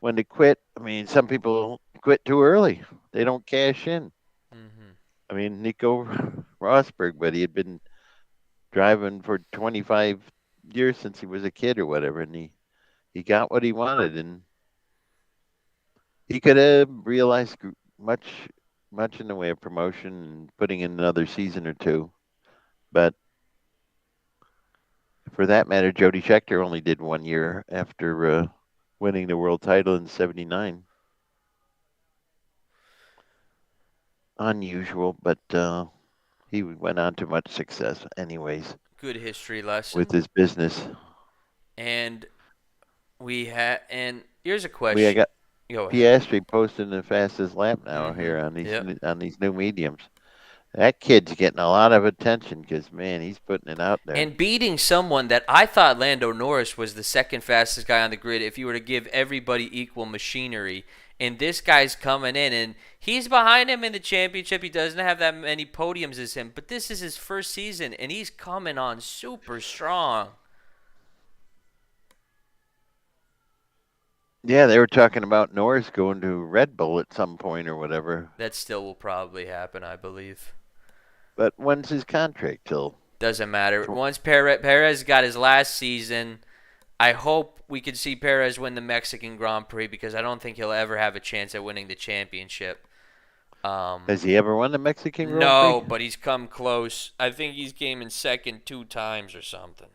when to quit. I mean, some people quit too early. They don't cash in. Mm-hmm. I mean, Nico Rosberg, but he had been driving for 25 years since he was a kid or whatever, and he got what he wanted, and he could have realized much in the way of promotion and putting in another season or two. But for that matter, Jody Scheckter only did 1 year after winning the world title in '79. Unusual, but he went on to much success, anyways, Good history with lesson. his business. And and here's a We question. got Go ahead. Piastri posting the fastest lap now Mm-hmm. here on Yep. these new mediums. That kid's getting a lot of attention because man, he's putting it out there. And beating someone that I thought Lando Norris was the second fastest guy on the grid if you were to give everybody equal machinery. And this guy's coming in, and he's behind him in the championship. He doesn't have that many podiums as him, but this is his first season, and he's coming on super strong. Yeah, they were talking about Norris going to Red Bull at some point or whatever. That still will probably happen, I believe. But when's his contract till? Doesn't matter. Once Perez got his last season, I hope we could see Perez win the Mexican Grand Prix because I don't think he'll ever have a chance at winning the championship. Has he ever won the Mexican Grand No, Prix? but he's come close. I think he's came in second 2 times or something.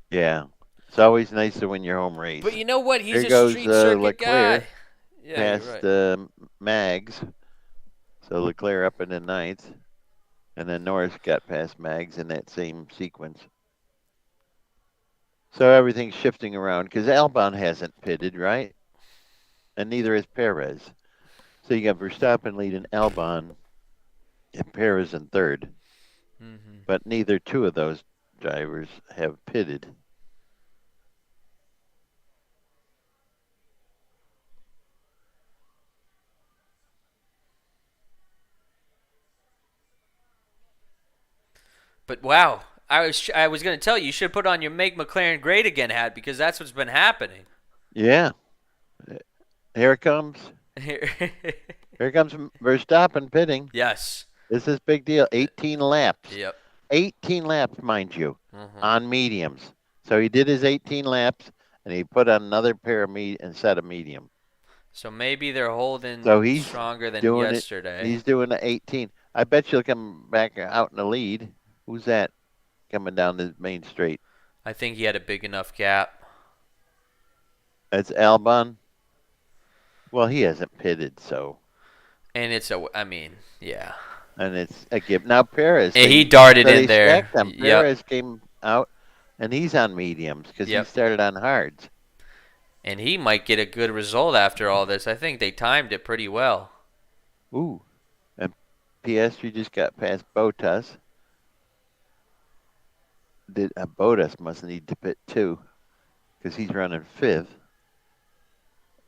Yeah. It's always nice to win your home But race. you know what? He's Here a goes street circuit Leclerc guy. Yeah, you're past right. Mags. So Leclerc up in the ninth. And then Norris got past Mags in that same sequence. So everything's shifting around because Albon hasn't pitted, right? and neither is Perez. So you got Verstappen leading Albon and Perez in third, Hmm. but neither two of those drivers have pitted. But wow, I was going to tell you you should put on your "Make McLaren Great Again" hat because that's what's been happening. Yeah, here it comes. Here comes Verstappen pitting. Yes. This is big deal. 18 laps. Yep. 18 laps, mind you, Hmm. on mediums. So he did his 18 laps, and he put on another pair of set of medium. So maybe they're holding So he's stronger than doing it. yesterday. He's doing the 18. I bet you'll come back out in the lead. Who's that coming down the main straight? I think he had a big enough gap. That's Albon. Well, he hasn't pitted, so And I mean, yeah. and it's a give. Now Perez, And he darted in they there. stacked them. Yep. Perez came out, and he's on mediums because he Yep. started on hards. And he might get a good result after all this. I think they timed it pretty well. Ooh, and Piastri just got past Bottas. Bottas must need to pit too because he's running fifth,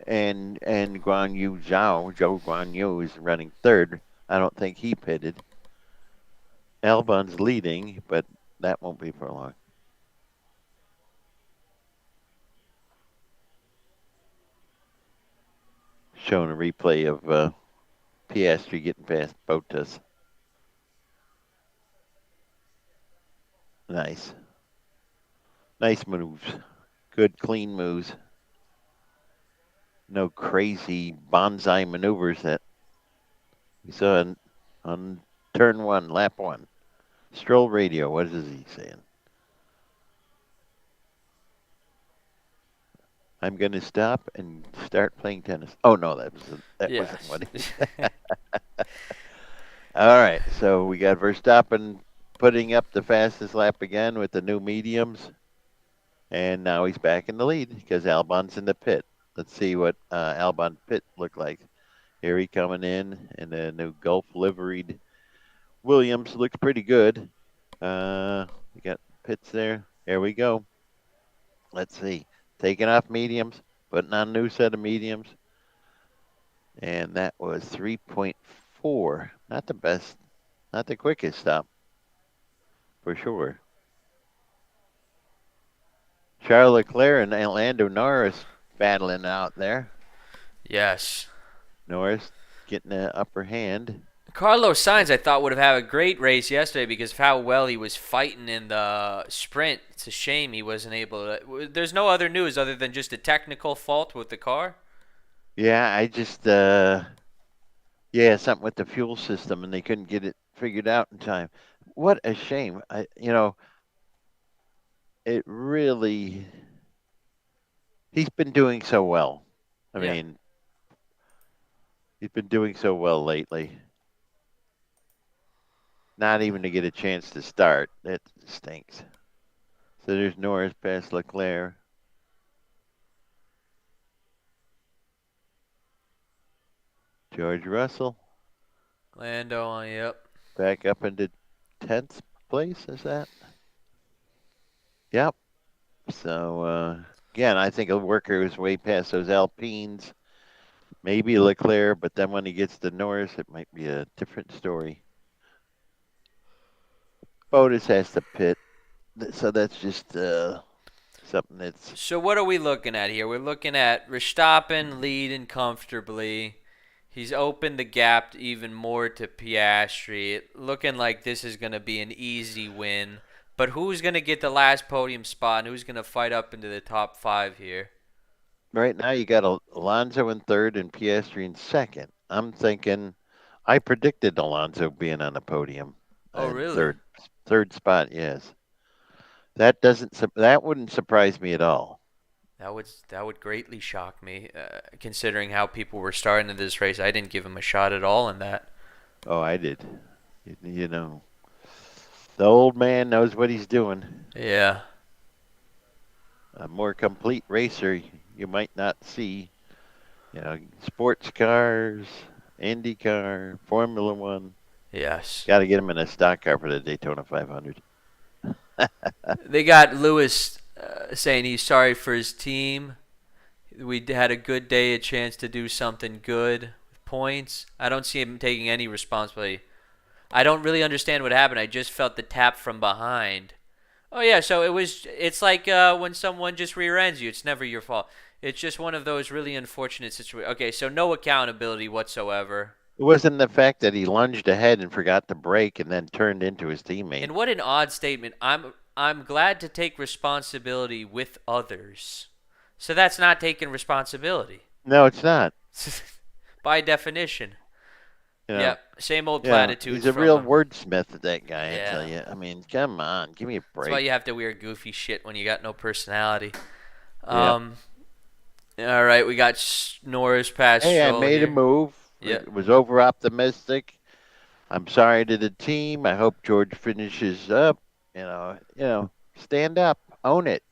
and Guan Yu Zhao, Joe Guan Yu is running third. I don't think he pitted. Albon's leading, but that won't be for long. Showing a replay of Piastri getting past Bottas. Nice. Nice moves. Good, clean moves. No crazy bonsai maneuvers that we saw on turn one, lap one. Stroll radio, what is he saying? I'm going to stop and start playing tennis. Oh no, that wasn't Yes. what he said. All right, so we got Verstappen putting up the fastest lap again with the new mediums, and now he's back in the lead because Albon's in the pit. Let's see what Albon pit looked like. Here he coming in the new Gulf liveried Williams. Looks pretty good. We got pits there. Here we go. Let's see. Taking off mediums, putting on a new set of mediums, and that was 3.4. Not the best, not the quickest stop for sure. Charles Leclerc and Lando Norris battling out there. Yes. Norris getting the upper hand. Carlos Sainz, I thought, would have had a great race yesterday because of how well he was fighting in the sprint. It's a shame he wasn't able to. There's no other news other than just a technical fault with the car. Yeah, I just something with the fuel system, and they couldn't get it figured out in time. What a shame. It really. He's been doing so well. I Yeah. mean, he's been doing so well lately. Not even to get a chance to start. That stinks. So there's Norris past Leclerc. George Russell Lando, yep. back up into 10th place, is that? Yep. So, again, I think a worker is way past those Alpines. Maybe Leclerc, but then when he gets to Norris, it might be a different story. Bottas has to pit. So that's just something that's So what are we looking at here? We're looking at Verstappen leading comfortably. He's opened the gap even more to Piastri. Looking like this is going to be an easy win. But who's going to get the last podium spot and who's going to fight up into the top five here? right now. You got Alonso in third and Piastri in second. I'm thinking, I predicted Alonso being on the podium Oh, in really? third spot. Yes, that wouldn't surprise me at all. That would greatly shock me, considering how people were starting in this race. I didn't give him a shot at all in that. Oh, I did. You know, the old man knows what he's doing. Yeah. A more complete racer you might not see. Sports cars, IndyCar, Formula One. Yes. Got to get him in a stock car for the Daytona 500. They got Lewis saying he's sorry for his team. We had a good day, a chance to do something good with points. I don't see him taking any responsibility. I don't really understand what happened. I just felt the tap from behind. Oh yeah, so it's like when someone just rear ends you. It's never your fault. It's just one of those really unfortunate situations. Okay, so no accountability whatsoever. It wasn't the fact that he lunged ahead and forgot to brake and then turned into his teammate. And what an odd statement. I'm glad to take responsibility with others. So that's not taking responsibility. No, it's not. By definition. You know, Yep, same old yeah, platitudes he's a from real him. wordsmith, that guy. I tell Yeah. you. I mean, come on, give me a That's why break. you have to wear goofy shit when you got no personality. Yep. Um all right, we got Norris past Hey, I Stroll made a here. move. Yep. It was over optimistic. I'm sorry to the team. I hope George finishes up. Stand up, own it.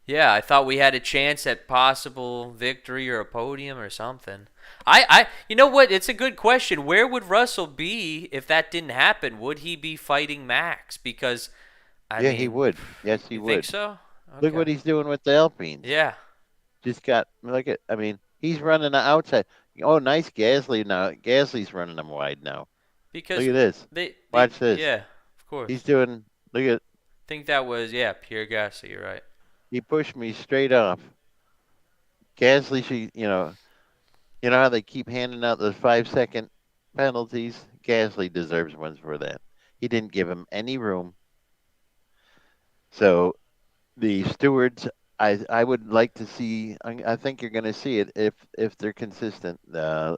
Yeah, I thought we had a chance at possible victory or a podium or something. You know what? It's a good question. Where would Russell be if that didn't happen? Would he be fighting Max? Because, I Yeah, he mean, would. Yes, he you think would. so? Look Okay. what he's doing with the Alpines. Yeah, Just got look at. I mean, he's running the outside. Oh, nice Gasly now. Gasly's running them wide now. Look because at this. Watch this. yeah, of He's course. doing. Look at. Think that was yeah, Pierre Gasly. You're right. He pushed me straight off. Gasly, you know how they keep handing out those 5-second penalties. Gasly deserves one for that. He didn't give him any room. So the stewards, I would like to see. I think you're going to see it if they're consistent. A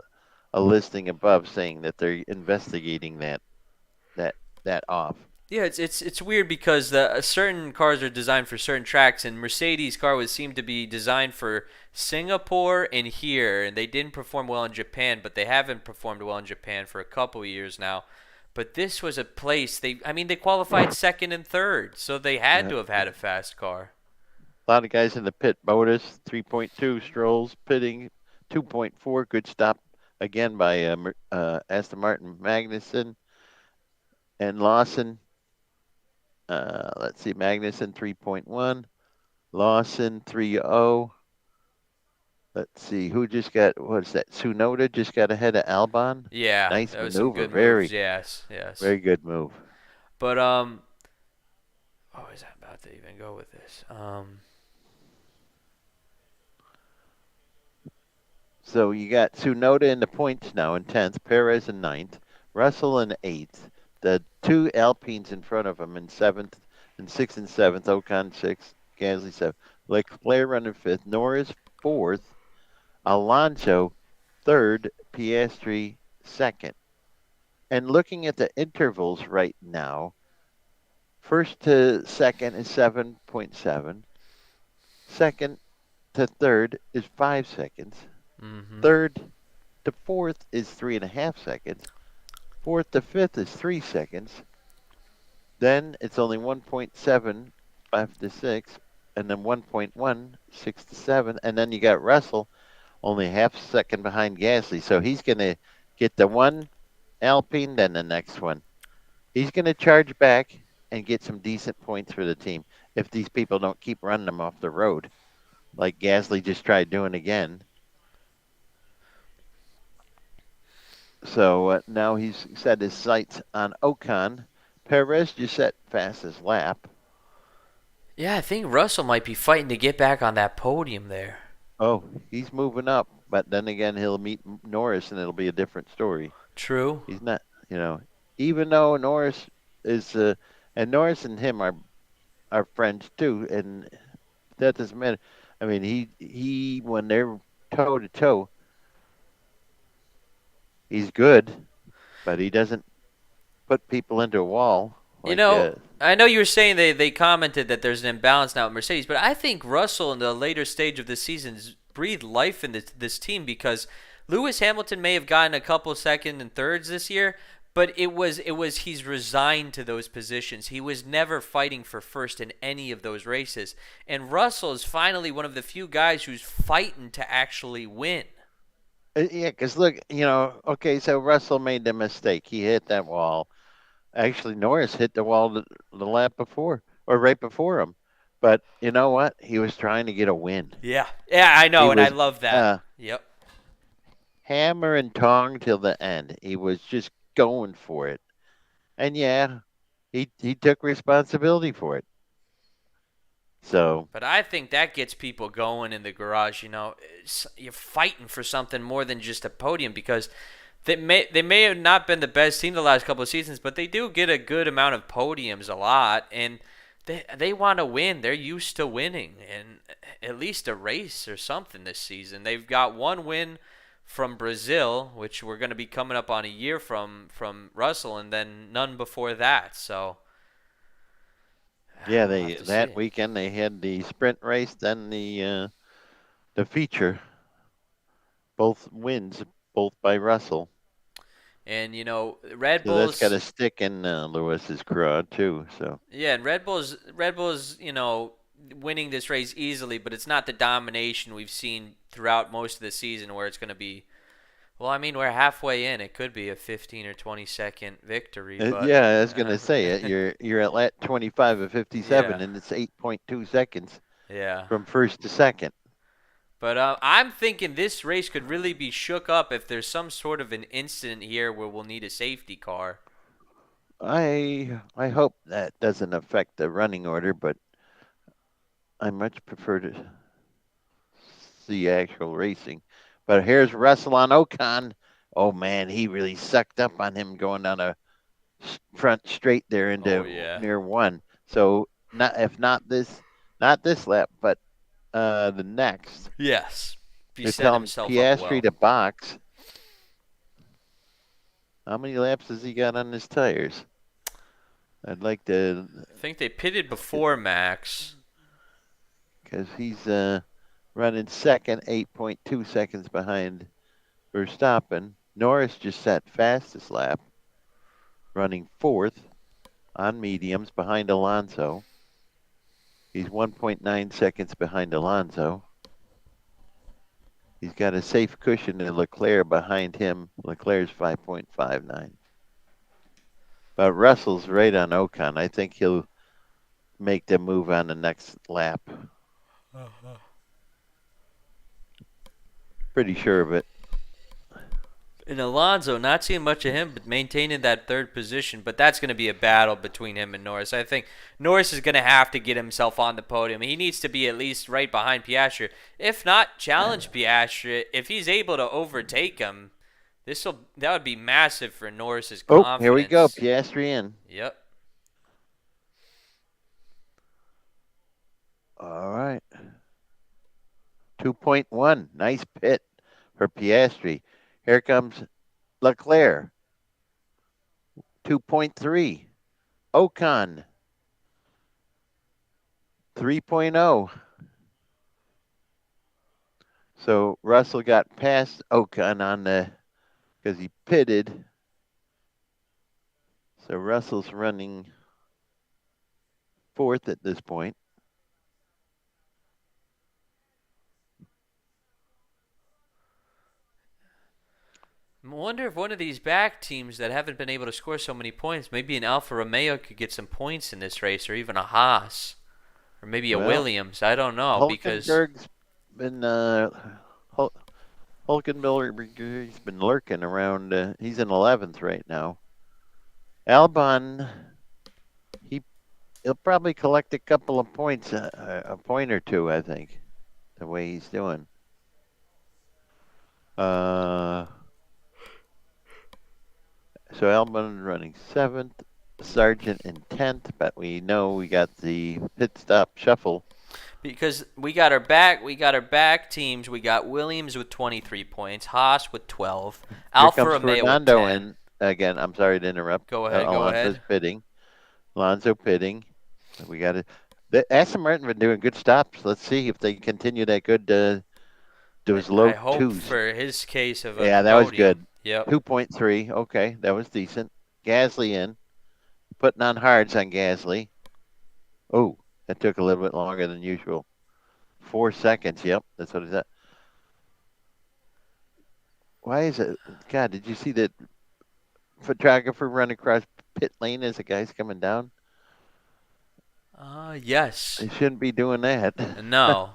listing above saying that they're investigating that that off. Yeah, it's weird because the certain cars are designed for certain tracks, and Mercedes car would seem to be designed for Singapore and here, and they didn't perform well in Japan, but they haven't performed well in Japan for a couple of years now. But this was a place I mean, they qualified second and third, so they had Yeah. to have had a fast car. A lot of guys in the pit. Botus 3.2, Strolls pitting 2.4. Good stop again by Aston Martin Magnussen and Lawson. Let's see, Magnussen 3.1, Lawson 3.0. Let's see, who just got, what's that? Tsunoda just got ahead of Albon. Yeah, Nice that was some maneuver. good moves. Very, Yes, yes. very good move. But oh, is that about to even go with this? So you got Tsunoda in the points now in 10th, Perez in ninth, Russell in 8th, the two Alpines in front of him in 7th and 6th and 7th, Ocon 6th, Gasly 7th, Leclerc running 5th, Norris 4th, Alonso 3rd, Piastri 2nd. And looking at the intervals right now, first to second is 7.7, second to third is 5 seconds, mm-hmm. third to fourth is 3.5 seconds. Fourth to fifth is 3 seconds. Then it's only 1.7, 5 to 6, and then 1.1, 6 to 7. And then you got Russell only half a second behind Gasly. So he's going to get the one Alpine, then the next one. He's going to charge back and get some decent points for the team if these people don't keep running them off the road, like Gasly just tried doing again. So now he's set his sights on Ocon. Perez just set fastest lap. Yeah, I think Russell might be fighting to get back on that podium there. Oh, he's moving up, but then again he'll meet Norris and it'll be a different story. True. He's not, even though Norris is, and Norris and him are friends too, and that doesn't matter. I mean, he when they're toe to toe, he's good, but he doesn't put people into a wall You like. know, I know you were saying they commented that there's an imbalance now at Mercedes, but I think Russell in the later stage of the season breathed life in this team because Lewis Hamilton may have gotten a couple second and thirds this year, but it was he's resigned to those positions. He was never fighting for first in any of those races. And Russell is finally one of the few guys who's fighting to actually win. Yeah, because look, okay, so Russell made the mistake. He hit that wall. Actually, Norris hit the wall the lap before, or right before him. But you know what? He was trying to get a win. Yeah. Yeah, I He know, and I was love that. uh, Yep. hammer and tong till the end. He was just going for it. And yeah, he took responsibility for it. So But I think that gets people going in the garage. You're fighting for something more than just a podium because they may have not been the best team the last couple of seasons, but they do get a good amount of podiums a lot, and they want to win. They're used to winning, and at least a race or something this season. They've got one win from Brazil, which we're going to be coming up on a year from Russell, and then none before that. So yeah, we'll they have to that see. weekend they had the sprint race, then the feature, both wins, both by Russell. And Red So that's got Bulls, a stick in Lewis's craw too. So yeah, and Red Bulls, winning this race easily, but it's not the domination we've seen throughout most of the season where it's going to be. Well, I mean, we're halfway in. It could be a 15 or 20-second victory, but yeah, I was gonna say it. You're at lap 25 of 57, yeah, and it's 8.2 seconds yeah. from first to second. But I'm thinking this race could really be shook up if there's some sort of an incident here where we'll need a safety car. I hope that doesn't affect the running order, but I much prefer to see actual racing. But here's Russell on Ocon. Oh man, he really sucked up on him going down a front straight there Oh into yeah. near one. So not if not this lap, but the next. Yes. He They're set telling himself up Piastri well. to box. How many laps has he got on his tires? I'd like to, I think they pitted before Max. because he's running second, 8.2 seconds behind Verstappen. Norris just sat fastest lap, running fourth on mediums behind Alonso. He's 1.9 seconds behind Alonso. He's got a safe cushion to Leclerc behind him. Leclerc's 5.59. But Russell's right on Ocon. I think he'll make the move on the next lap. Pretty sure of it. And Alonso, not seeing much of him, but maintaining that third position. But that's going to be a battle between him and Norris. I think Norris is going to have to get himself on the podium. He needs to be at least right behind Piastri. If not, challenge Piastri. If he's able to overtake him, that would be massive for Norris's Oh, here we go. confidence. Piastri in. Yep. All right. 2.1. Nice pit for Piastri. Here comes Leclerc. 2.3. Ocon. 3.0. So Russell got past Ocon on the because he pitted. So Russell's running fourth at this point. I wonder if one of these back teams that haven't been able to score so many points, maybe an Alfa Romeo could get some points in this race, or even a Haas, or maybe a Well, Williams. I don't know because Hulkenberg's been Hulkenberg's been lurking around. He's in 11th right now. Albon, he he'll probably collect a couple of points, a point or two, I think, the way he's doing. Uh, so Albon running 7th, Sargent in 10th, but we know we got the pit stop shuffle. we got our back teams. We got Williams with 23 points, Haas with 12, Here Alfa comes Romeo with Fernando 10. in again. I'm sorry to interrupt. Go ahead, go Alonso's ahead. pitting. Alonso pitting. We got it. The Aston Martin been doing good stops. Let's see if they continue that good. Those I low hope twos. for his case of a Yeah, that was podium. good. Yep. 2.3. Okay, that was decent. Gasly in. Putting on hards on Gasly. Oh, that took a little bit longer than usual. 4 seconds. Yep, that's what it is. Why is it? God, did you see that photographer run across pit lane as the guy's coming down? Yes. They shouldn't be doing that. No.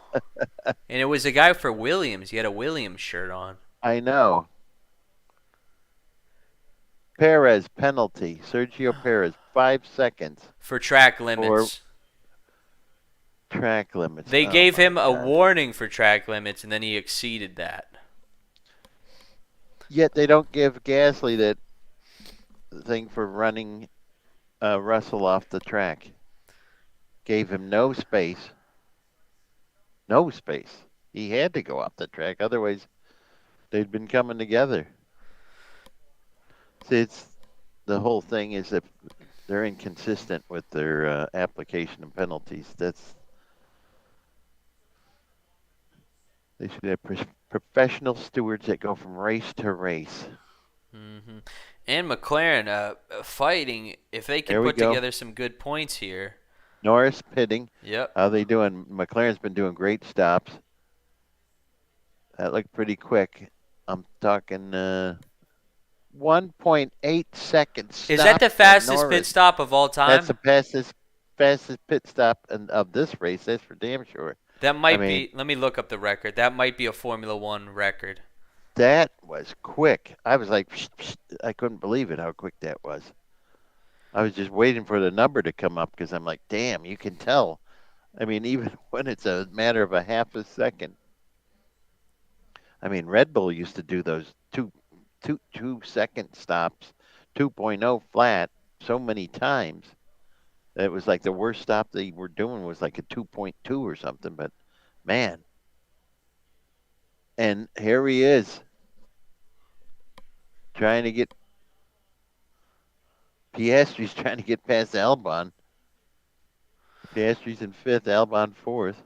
And it was a guy for Williams. He had a Williams shirt on. I know. Perez penalty. Sergio Perez, 5 seconds For track for limits. track limits. They Oh gave my him a God. warning for track limits, and then he exceeded that. Yet they don't give Gasly that thing for running Russell off the track. Gave him no space. No space. He had to go off the track. Otherwise, they'd been coming together. See, it's the whole thing is that they're inconsistent with their application of penalties. They should have professional stewards that go from race to race. hmm And McLaren fighting. If they can There we put go. together some good points here. Norris pitting. Yep. How they doing? McLaren's been doing great stops. That looked pretty quick. I'm talking 1.8 seconds Is that stop the for fastest pit Norris. stop of all That's time? the fastest pit stop of this race. That's for damn sure. That I might mean, be. Let me look up the record. That might be a Formula One record. that was quick. I was like, psh, psh, I couldn't believe it how quick that was. I was just waiting for the number to come up because I'm like, damn, you can tell. I mean, even when it's a matter of a half a second. I mean, Red Bull used to do those 2 second stops, 2.0 flat so many times. It was like the worst stop they were doing was like a 2.2 or something. But man, and here he is trying to get Piastri's trying to get past Albon. Piastri's in fifth, Albon fourth.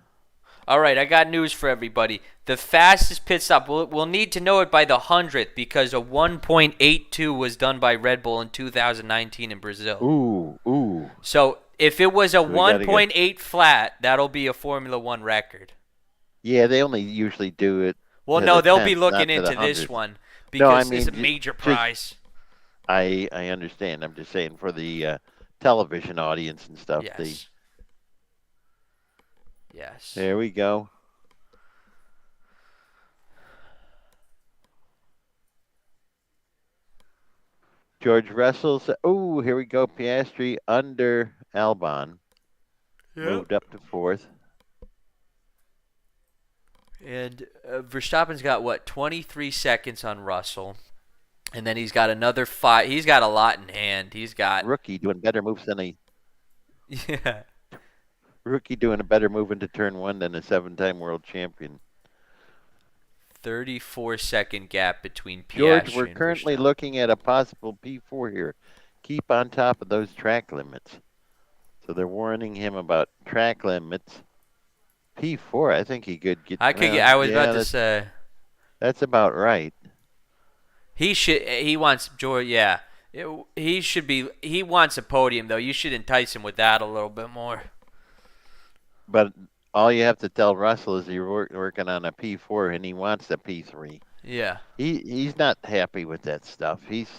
All right, I got news for everybody. The fastest pit stop, we'll need to know it by the 100th because a 1.82 was done by Red Bull in 2019 in Brazil. Ooh, ooh. So if it was a So we got to go. 1.8 flat, that'll be a Formula One record. Yeah, they only usually do it Well, to no, the they'll be tenth, looking not to the into this hundredth. one No, I because it's mean a major just prize. I understand. I'm just saying for the television audience and stuff. They Yes. Yes. There we go. George Russell. Oh, here we go. Piastri under Albon. Yep. Moved up to fourth. And Verstappen's got what 23 seconds on Russell, and then he's got another 5. He's got a lot in hand. He's got Rookie doing better moves than a yeah, rookie doing a better move into turn one than a 7-time world champion. 34-second gap between George, we're Piastri and currently Verstappen. looking at a possible P4 here. Keep on top of those track limits. So they're warning him about track limits. P4, I think he could get. I could get. Well, I was about yeah, to say that's about right. he should. He wants George. Yeah, he should be. He wants a podium though. You should entice him with that a little bit more. But all you have to tell Russell is you're working on a P4 and he wants a P3. Yeah. He's not happy with that stuff. It's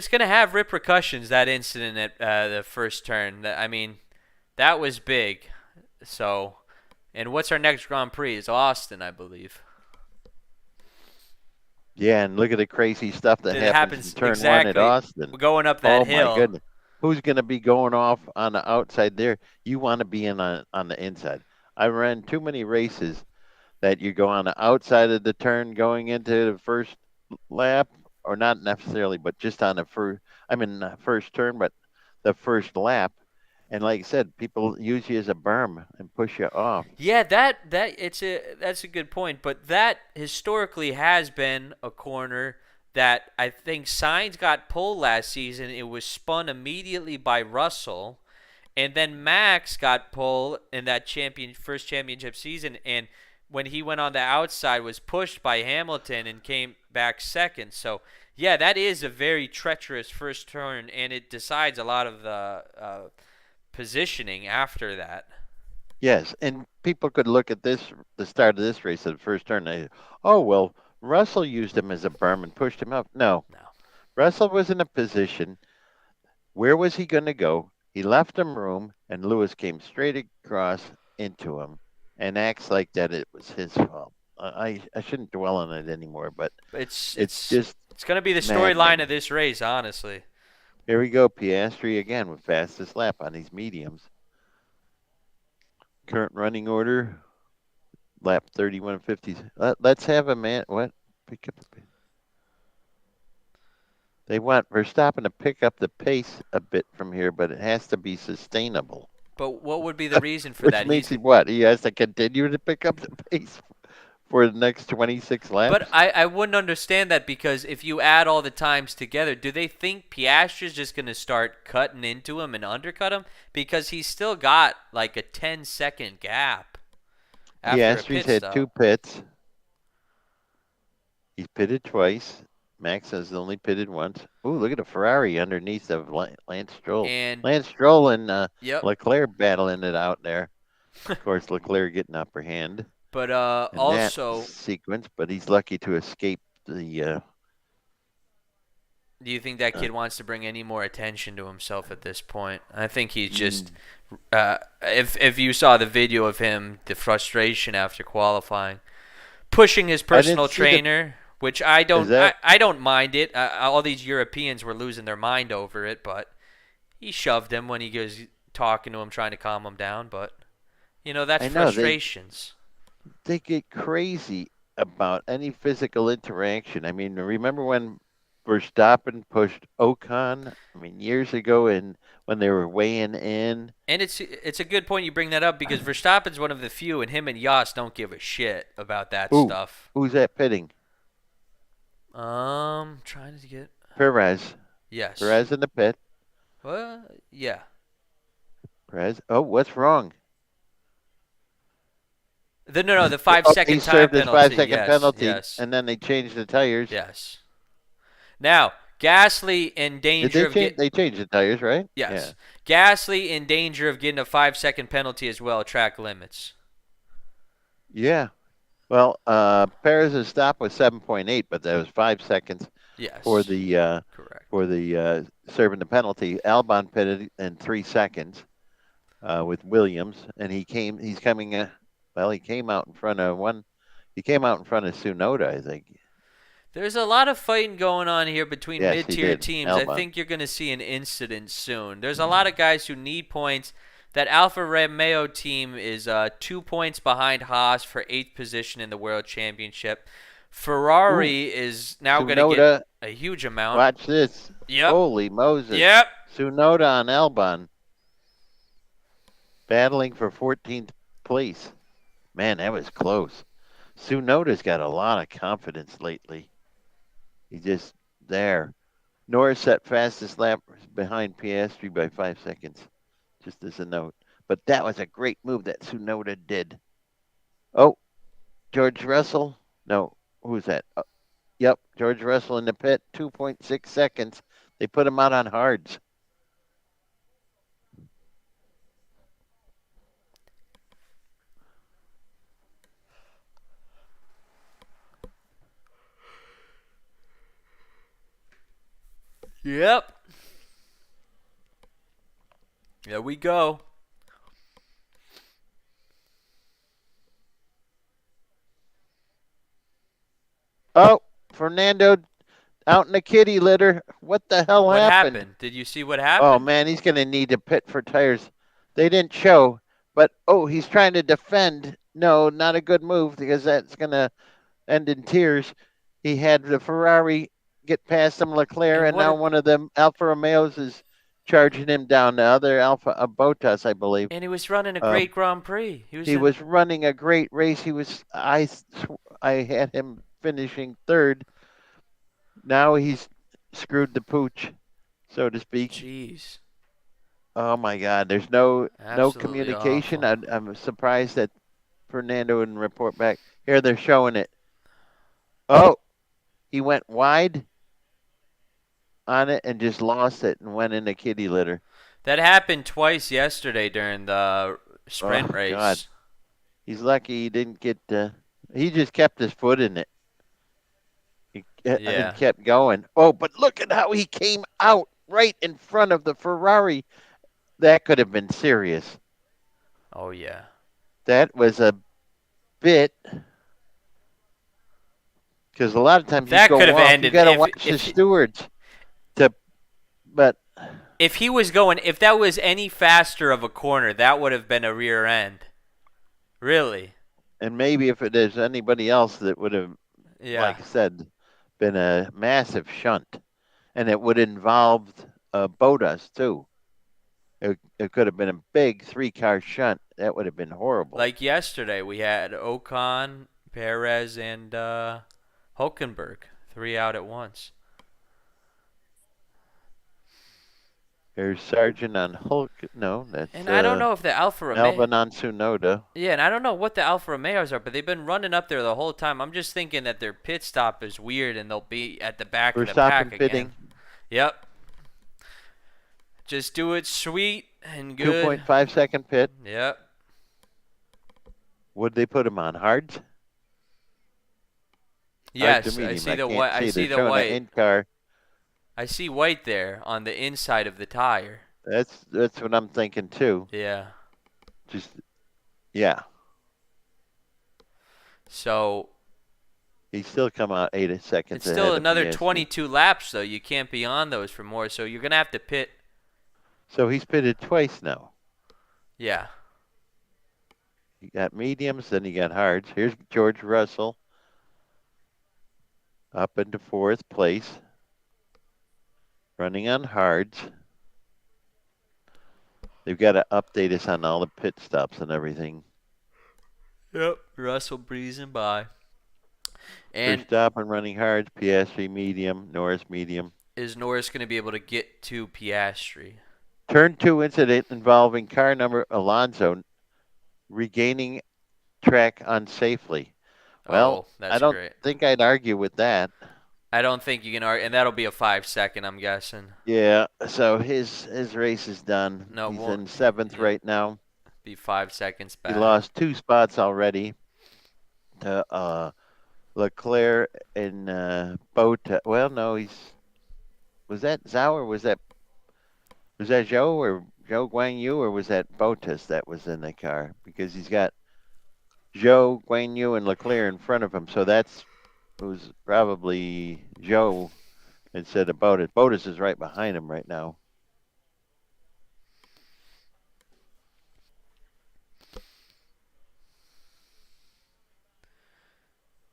gonna have repercussions. That incident at the first turn. I mean, that was big. So, and what's our next Grand Prix? It's Austin, I believe. Yeah, and look at the crazy stuff that That happens in happens turn one at exactly Austin. going up that Oh my hill. goodness. Who's going to be going off on the outside there? You want to be in on the inside. I ran too many races that you go on the outside of the turn going into the first lap, or not necessarily, but just on the first. I mean, not first turn, but the first lap. And like I said, people use you as a berm and push you off. Yeah, that's a good point. But that historically has been a corner that I think Sainz got pole last season. It was spun immediately by Russell, and then Max got pole in that first championship season, and when he went on the outside was pushed by Hamilton and came back second. So yeah, that is a very treacherous first turn, and it decides a lot of the positioning after that. Yes, and people could look at this, the start of this race at the first turn. Oh well, Russell used him as a berm and pushed him up. No, No. Russell was in a position. Where was he going to go? He left him room, and Lewis came straight across into him, and acts like that it was his fault. I shouldn't dwell on it anymore, but It's it's it's just it's gonna be the storyline of maddening. this race, honestly. Here we go, Piastri again with fastest lap on these mediums. Current running order, lap 31:50. Let's have a man. What? Pick up the. They want Verstappen to pick up the pace a bit from here, but it has to be sustainable. But what would be the reason for Which that? means he what? He has to continue to pick up the pace for the next 26 But laps. I wouldn't understand that because if you add all the times together, do they think Piastri's just going to start cutting into him and undercut him? Because he's still got like a 10-second gap after a Piastri's pit had two stop. pits. He's pitted twice. Max has only pitted once. Ooh, look at the Ferrari underneath of Lance Stroll. And, Lance Stroll and yep. Leclerc battling it out there. Of course, Leclerc getting upper hand But in that also, sequence, but he's lucky to escape the. do you think that Uh, kid wants to bring any more attention to himself at this point? I think he's just. mm, If you saw the video of him, the frustration after qualifying, pushing his I didn't personal see the. trainer, which I Is don't that? I don't mind it. All these Europeans were losing their mind over it, but he shoved him when he was talking to him, trying to calm him down. But that's I know frustrations. they get crazy about any physical interaction. I mean, remember when Verstappen pushed Ocon? I mean, years ago, and when they were weighing in. And it's a good point you bring that up because Verstappen's one of the few, and him and Yas don't give a shit about that Ooh, stuff. who's that pitting? Trying to get Perez. yes. Perez in the pit. Well, yeah. Perez. Oh, what's wrong? No, the five Oh, he second time served his five penalty. second Yes, penalty, yes, and then they changed the tires. yes. Now, Gasly in Did danger they of change? get They changed the tires, right? Yeah. yes, Gasly in danger of getting a 5 second penalty as well. Track limits. Yeah. Well, Perez's stop was 7.8, but that was 5 seconds for Yes, the correct. serving the penalty. Albon pitted in 3 seconds with Williams, and he's coming. Well, he came out in front of one. He came out in front of Sunoda, I think. There's a lot of fighting going on here between Yes, he mid-tier did. teams. I Albon. think you're going to see an incident soon. There's a lot of guys who need points. That Alfa Romeo team is 2 points behind Haas for eighth position in the World Championship. Ooh, Ferrari is now going to get Sunoda. a huge amount. Watch this. Yep, Holy Moses. yep. Sunoda on Albon battling for 14th place. Man, that was close. Sunoda's got a lot of confidence lately. He's just there. Norris set fastest lap behind Piastri by 5 seconds, just as a note. But that was a great move that Tsunoda did. Oh, George Russell? No, who's that? Yep, George Russell in the pit, 2.6 seconds. They put him out on hards. Yep. There we go. Oh, Fernando out in the kitty litter. What the hell What happened? happened? Did you see what Oh happened? man, he's going to need to pit for tires. They didn't show, but oh, he's trying to defend. No, not a good move because that's going to end in tears. He had the Ferrari get past him, Leclerc, And and what now a one of them Alfa Romeos is charging him down. The other Alfa Bottas, I believe. and he was running a Uh, great Grand Prix. He was he in was running a great race. I had him finishing third. Now he's screwed the pooch, so to speak. jeez. Oh my God, there's no Absolutely communication. awful. I'm surprised that Fernando didn't report back. Here they're showing it. Oh, he went wide on it and just lost it and went in the kitty litter. That happened twice yesterday during the sprint Oh God, race. he's lucky he didn't get. He just kept his foot in it. And Yeah. kept going. Oh, but look at how he came out right in front of the Ferrari. That could have been serious. Oh yeah. That was a bit because a lot of times you That could go have off. You ended got to watch the stewards to. But if he was going, if that was any faster of a corner, that would have been a rear end. Really? and maybe if it is anybody else that would have, Yeah. like I said, been a massive shunt, and it would involve Bodas too. It could have been a big three-car shunt. That would have been horrible. Like yesterday, we had Ocon, Perez, and Hulkenberg, three out at once. There's Sargent on Hulk. No, that's And I don't know if the Alfa Romeo. Melvin on Tsunoda. Yeah, and I don't know what the Alfa Romeos are, but they've been running up there the whole time. I'm just thinking that their pit stop is weird and they'll be at the back of the pack Verstappen again. pitting. Yep. Just do it sweet and good. 2.5 second pit. Yep. Would they put him on hards? Hard to Yes, I medium. see I the can't white. I see. They're see the showing an white. in car. I see white there on the inside of the tire. That's what I'm thinking too. Yeah. Just yeah. So He still come out 8 seconds it's still ahead of another Piastri. 22 laps though. You can't be on those for more. So you're gonna have to pit. So he's pitted twice now. Yeah. He got mediums, then he got hards. Here's George Russell up into fourth place, running on hards. They've got to update us on all the pit stops and everything. Yep. Russell breezing by. And Verstappen running hards, Piastri medium, Norris medium. is Norris going to be able to get to Piastri? Turn 2 incident involving car number Alonso regaining track unsafely. Well, Oh, I that's don't great. think I'd argue with that. I don't think you can argue, and that'll be a 5 second, I'm guessing. Yeah, so his race is done. No, it He's won't. in seventh Yep, right now. be 5 seconds He back. lost 2 spots already to Leclerc and Bota. Well, no, was that Zhao or was that Zhou or Zhou Guang Yu or was that Botas that was in the car? Because he's got Zhou Guang Yu and Leclerc in front of him, so it was probably Zhou instead of Botas. Botas is right behind him right now.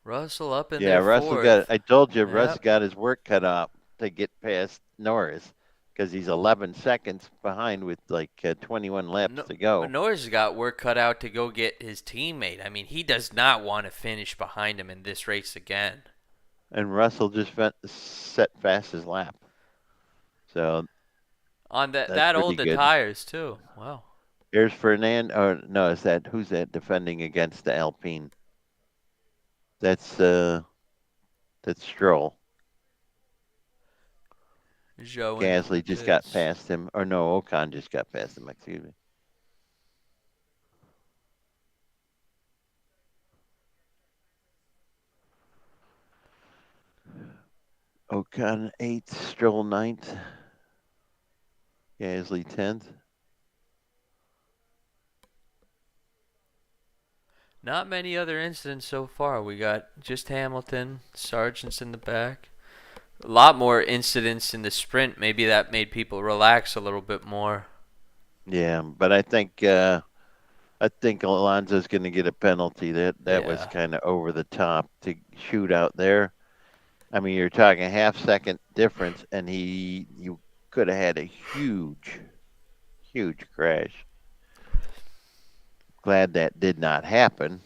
Russell up in Yeah, there Russell got. fourth. I told you, Russ Yep. got his work cut out to get past Norris because he's 11 seconds behind with like 21 laps No, to but go. Norris has got work cut out to go get his teammate. I mean, he does not want to finish behind him in this race again. And Russell just set fastest lap, so On that's that pretty old the good. tires too. Wow. Here's Fernand. Oh no, who's that defending against the Alpine? That's Stroll. Joe in the Gasly just got pits. past him, or no, Ocon just got past him. Excuse me. Ocon eighth, Stroll ninth, Gasly 10th. Not many other incidents so far. We got just Hamilton, Sargent's in the back. A lot more incidents in the sprint. Maybe that made people relax a little bit more. Yeah, but I think Alonso's going to get a penalty. That was Yeah. kind of over the top to shoot out there. I mean, you're talking a half second difference, and you could have had a huge, huge crash. Glad that did not happen.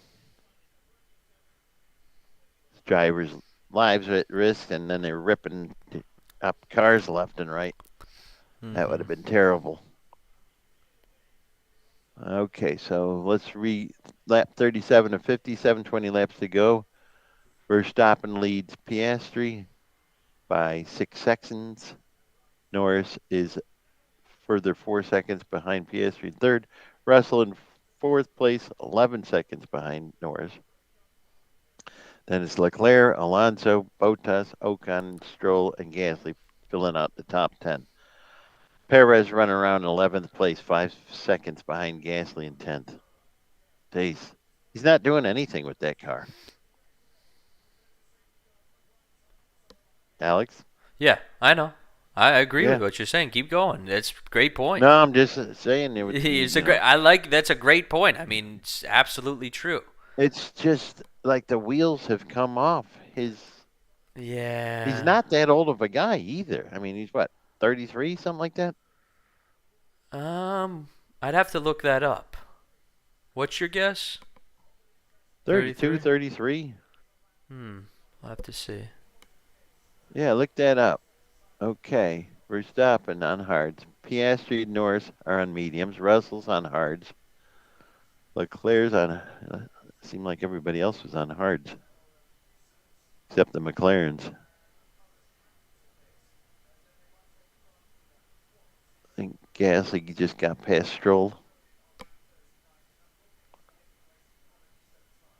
Drivers' lives are at risk, and then they're ripping up cars left and right. That would Hmm. have been terrible. Okay, so let's lap 37 to 57, 20 laps to go. Verstappen leads Piastri by 6 seconds. Norris is further 4 seconds behind Piastri in third. Russell in fourth place, 11 seconds behind Norris. Then it's Leclerc, Alonso, Bottas, Ocon, Stroll, and Gasly filling out the top 10. Perez running around in 11th place, 5 seconds behind Gasly in 10th. Days. He's not doing anything with that car. Alex? Yeah, I know. I agree with Yeah. what you're saying. Keep going. That's a great point. No, I'm just saying it would, It's a great. I like. That's a great point. I mean, it's absolutely true. it's just like the wheels have come off. He's Yeah. not that old of a guy either. I mean, he's what, 33, something like that? Um, I'd have to look that up. What's your guess? 32, 33? 33. I'll have to see. Yeah, look that up. Okay. Verstappen on hards. Piastri and Norris are on mediums. Russell's on hards. Leclerc's on. Seemed like everybody else was on hards except the McLarens. I think Gasly just got past Stroll.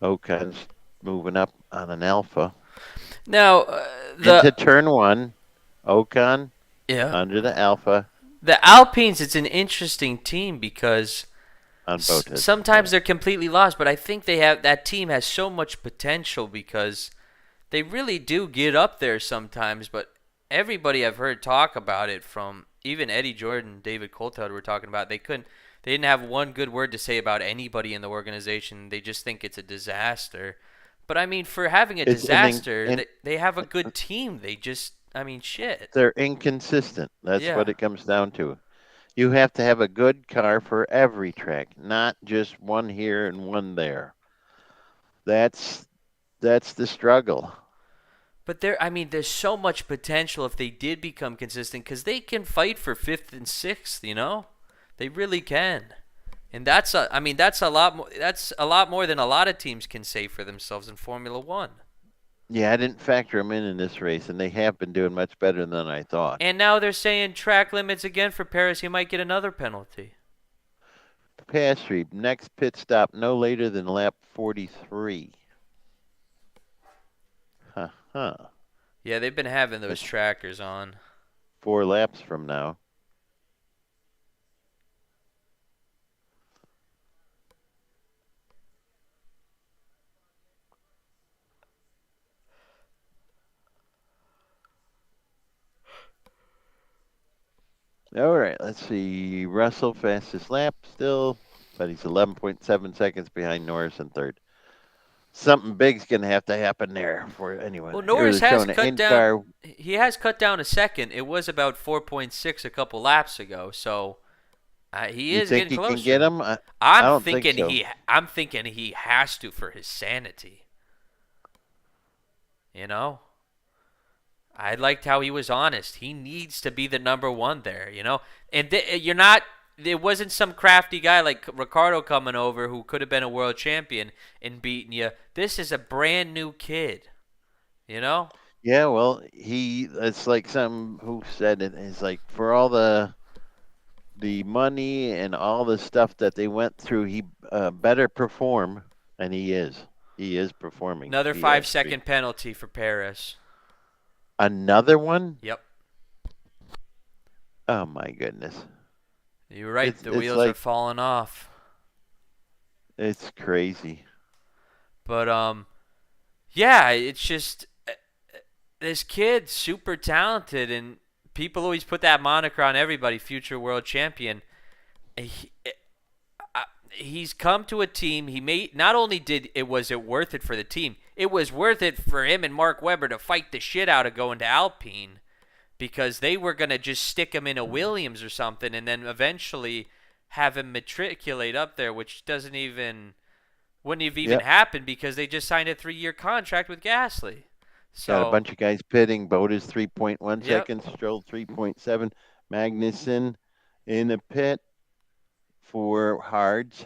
Ocon's moving up on an Alpha Now, into turn one. Ocon yeah, under the Alpha the Alpines. It's an interesting team because on Bottas. Yeah. sometimes they're completely lost, but I think that team has so much potential because they really do get up there sometimes. But everybody I've heard talk about it, from even Eddie Jordan, David Coulthard, were talking about, they didn't have one good word to say about anybody in the organization. They just think it's a disaster. But I mean, for having a It's and then disaster, and they have a good team. They just, I mean, shit. they're inconsistent. That's Yeah. what it comes down to. You have to have a good car for every track, not just one here and one there. That's that's the struggle. But I mean, there's so much potential if they did become consistent, because they can fight for fifth and sixth. They really can, and I mean, that's a lot more. That's a lot more than a lot of teams can say for themselves in Formula One. Yeah, I didn't factor them in this race, and they have been doing much better than I thought. And now they're saying track limits again for Paris. He might get another penalty. Piastri, next pit stop no later than lap 43. Huh, huh. Yeah, they've been having those That's trackers on. 4 laps from now. All right, let's see. Russell fastest lap still, but he's 11.7 seconds behind Norris in third. Something big's gonna have to happen there for anyone. Well, Here Norris they're has showing an cut in down. car. He has cut down a second. It was about 4.6 a couple laps ago. So he You is think getting he can get closer. him? I don't think so. I'm thinking he has to for his sanity. You know, I liked how he was honest. He needs to be the number one there. And you're not. There wasn't some crafty guy like Ricardo coming over who could have been a world champion and beating you. This is a brand new kid. You know. Yeah, well, it's like some who said it is like for all the money and all the stuff that they went through, he better perform, and he is. He is performing. Another five Piastri. second penalty for Paris. Another one? Yep. Oh my goodness. You're right. The It's wheels are like falling off. it's crazy. But yeah, it's just this kid super talented, and people always put that moniker on everybody, future world champion. He, he's come to a team. He made not only did it was it worth it for the team, it was worth it for him and Mark Webber to fight the shit out of going to Alpine, because they were gonna just stick him in a Williams or something, and then eventually have him matriculate up there, which wouldn't have even Yep. happened because they just signed a 3-year contract with Gasly. Got a So, bunch of guys pitting. Bottas 3.1 yep. seconds, Stroll 3.7. Magnussen in the pit for hards.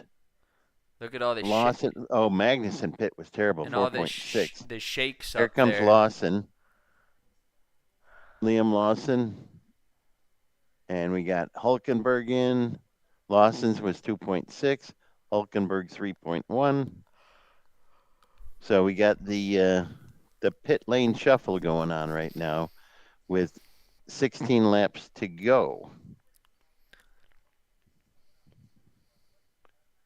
Look at all this shit Lawson. Oh, Magnussen pit was terrible. and all 4.6. the shakes Here up comes there. Lawson. Liam Lawson. And we got Hulkenberg in. Lawson's was 2.6. Hulkenberg 3.1. So we got the pit lane shuffle going on right now with 16 laps to go.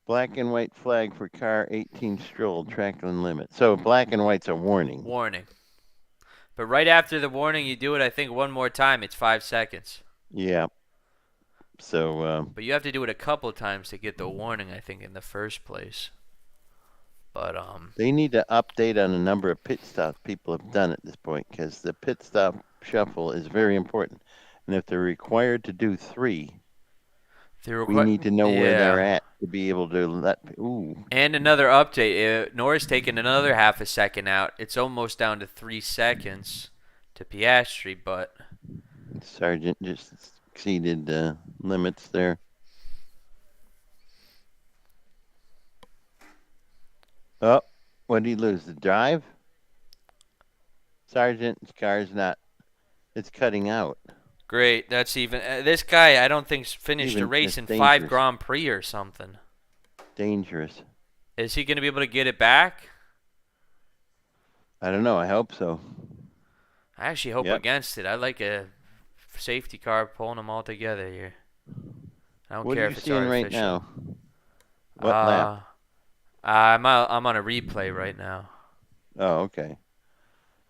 Black and white flag for car 18 Stroll, track limit. So black and white's a warning. Warning. But right after the warning, you do it, I think, one more time. It's 5 seconds. Yeah. So But you have to do it a couple times to get the warning, I think, in the first place. But they need to update on the number of pit stops people have done at this point because the pit stop shuffle is very important. And if they're required to do 3, they we need to know where they're yeah. at to be able to let. Ooh, And another update. Norris taking another half a second out. It's almost down to 3 seconds to Piastri, but Sargent just exceeded limits there. Oh, what did he lose? The drive? Sargent's car's not. It's cutting out. great. That's even. This guy, I don't think's finished a Even race it's in 5 dangerous. Grand Prix or something. Dangerous. Is he going to be able to get it back? I don't know. I hope so. I actually hope Yep. against it. I like a safety car pulling them all together here. I don't What are care you if it's seeing right artificial. now? What lap? Uh, I'm on a replay right now. Oh, okay.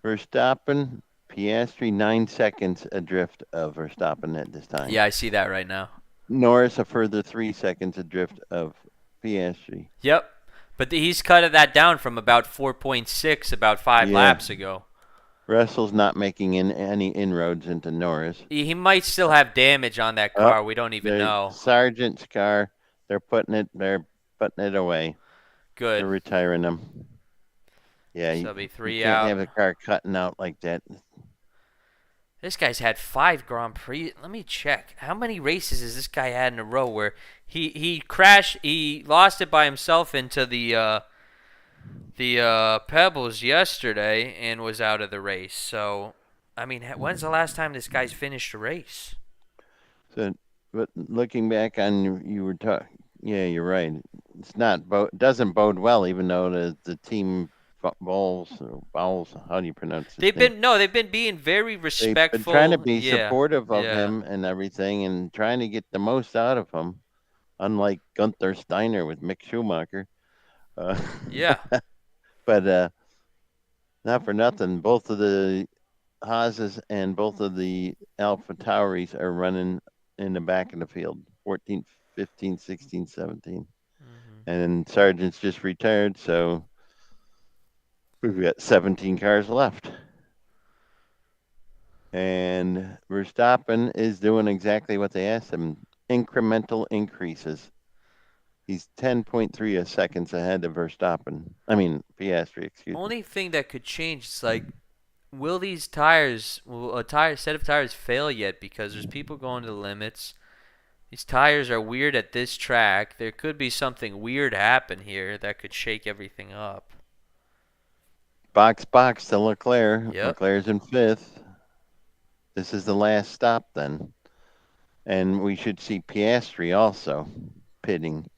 Verstappen, Piastri 9 seconds adrift of Verstappen at this time. Yeah, I see that right now. Norris a further 3 seconds adrift of Piastri. Yep. But he's cut that down from about 4.6 about 5 laps Yeah. ago. Russell's not making any inroads into Norris. He might still have damage on that Up car. We don't even there's know. Sargent's car. They're putting it away. Good. They're retiring them. Yeah, So you, it'll be you 3 can't out. have a car cutting out like that. This guy's had 5 Grand Prix. Let me check. How many races has this guy had in a row where he crashed? He lost it by himself into the pebbles yesterday and was out of the race. So, I mean, when's the last time this guy's finished a race? So, but looking back on you were talking. Yeah, you're right. It's not doesn't bode well, even though the team bowls. How do you pronounce his name? They've been being very They've been trying to respectful. be Yeah, supportive of yeah, him and everything, and trying to get the most out of him. Unlike Gunther Steiner with Mick Schumacher. Uh, yeah. but not for nothing, both of the Haas's and both of the Alpha Tauris are running in the back of the field 14, 15, 16, 17. Hmm. And Sargent's just retired, so we've got 17 cars left. And Verstappen is doing exactly what they asked him, incremental increases. He's 10.3 seconds ahead of Verstappen. I mean, Piastri, excuse me. Only thing that could change is like, will these tires, will a set of tires fail yet? Because there's people going to the limits. These tires are weird at this track. There could be something weird happen here that could shake everything up. Box to Leclerc. Yep. Leclerc's in 5th. This is the last stop then. And we should see Piastri also pitting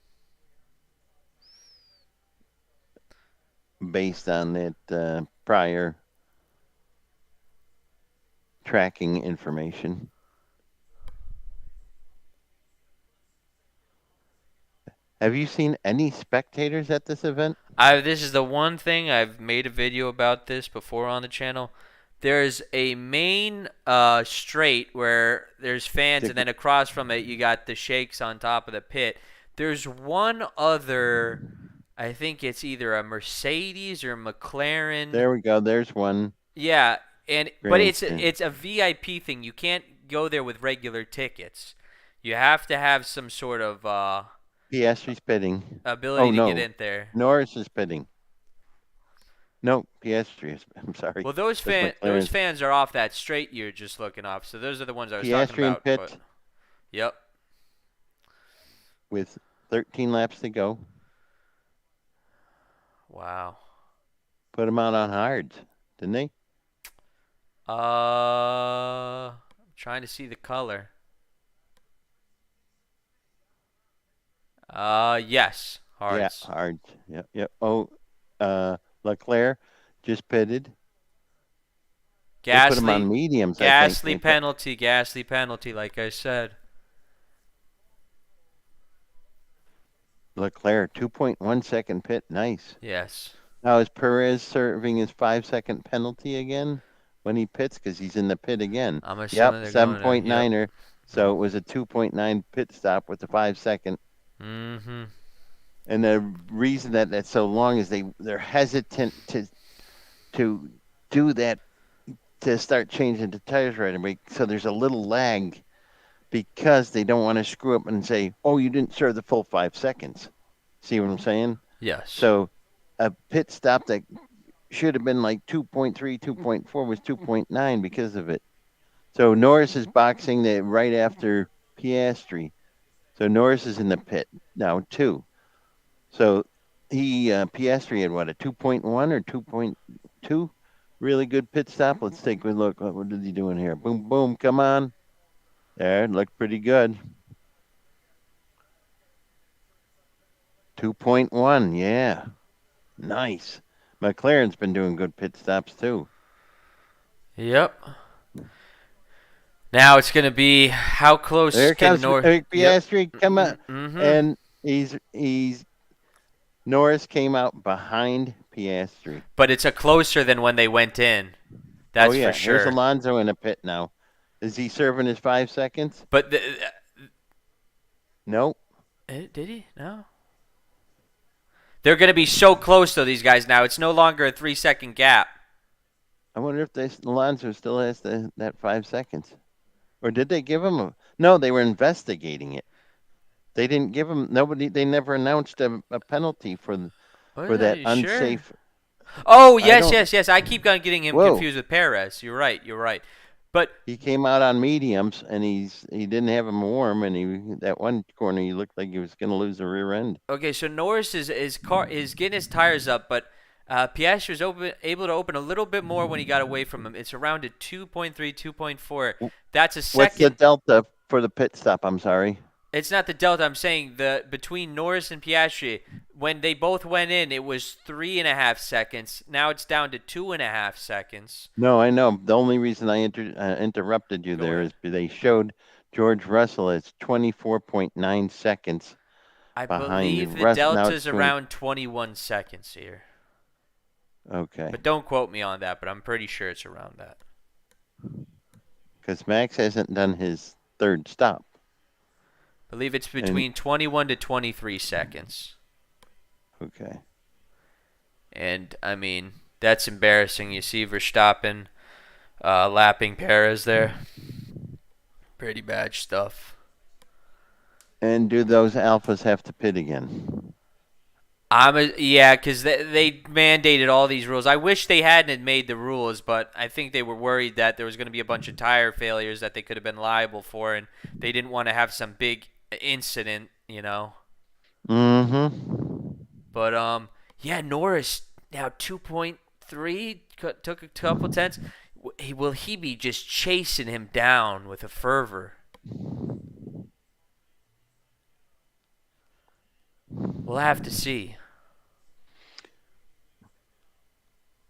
based on that prior tracking information. Have you seen any spectators at this event? This is the one thing I've made a video about this before on the channel. There's a main straight where there's fans, and then across from it you got the shakes on top of the pit. There's one other, I think it's either a Mercedes or McLaren. There we go. There's one. Yeah, but Grandstand. it's a VIP thing. You can't go there with regular tickets. You have to have some sort of Piastri's pitting. Oh ability to get no, in there. Norris is pitting. No, Piastri is. I'm sorry. Well, That's those McLaren. fans are off that straight you're just looking off. So those are the ones I was talking Piastri in about. pit But yep. with 13 laps to go. Wow. Put him out on hards, didn't they? I'm trying to see the color. Yes. Yeah, Hards. hard. Yep, yep. Oh, uh, Leclerc just pitted. They put him on Gasly, mediums, I think. Gasly penalty, Gasly penalty. Like I said. Leclerc, 2.1 second pit. Nice. Yes. Now is Perez serving his 5 second penalty again when he pits because he's in the pit again? I'm Yep, assuming they're seven going to. point Yep. niner. So it was a 2.9 pit stop with the 5 second. Mm-hmm. And the reason that that's so long is they're hesitant to do that to start changing the tires right away. So there's a little lag because they don't want to screw up and say, "Oh, you didn't serve the full 5 seconds." See what I'm saying? Yes. So a pit stop that should have been like 2.3, 2.4 was 2.9 because of it. So Norris is boxing that right after Piastri. So Norris is in the pit now too. So Piastri had what, a 2.1 or 2.2? Really good pit stop. Let's take a look. What is he doing here? Boom, boom. Come on. There, it looked pretty good. 2.1. Yeah. Nice. McLaren's been doing good pit stops too. Yep. Now it's going to be how close There can comes North. Yep. Piastri. Come on. Mm-hmm. And he's Norris came out behind Piastri. But it's a closer than when they went in. Oh That's for yeah, here's sure. Alonso in a pit now. Is he serving his 5 seconds? But Nope. did he? No. They're going to be so close though. These guys now. It's no longer a 3 second gap. I wonder if Alonso still has that 5 seconds, or did they give him a? No, they were investigating it. They didn't give him nobody. They never announced a penalty Was for that? that You sure? unsafe. Oh I yes, don't. yes, yes. I keep on getting him Whoa. confused with Perez. You're right. You're right. But He came out on mediums, and he didn't have him warm, and he that one corner he looked like he was going to lose the rear end. okay, so Norris is getting his tires up, but Piastri was able to open a little bit more when he got away from him. It's around a 2.3, 2.4. That's a What's the second. delta for the pit stop? I'm sorry. It's not the delta. I'm saying the between Norris and Piastri when they both went in, it was 3.5 seconds. Now it's down to 2.5 seconds. No, I know. The only reason I interrupted you Go there is ahead. they showed George Russell as 24.9 seconds I believe behind the Russ. Now delta's it's 20. around 21 seconds here. Okay. But don't quote me on that, but I'm pretty sure it's around that. Because Max hasn't done his third stop. I believe it's And between 21 to 23 seconds. okay. And, I mean, that's embarrassing. You see Verstappen lapping Perez there. Pretty bad stuff. And do those alphas have to pit again? Yeah, because they mandated all these rules. I wish they hadn't made the rules, but I think they were worried that there was going to be a bunch of tire failures that they could have been liable for, and they didn't want to have some big incident, you know. Mm-hmm. But yeah, Norris now 2.3 took a couple tenths. Will he be just chasing him down with a fervor? We'll have to see.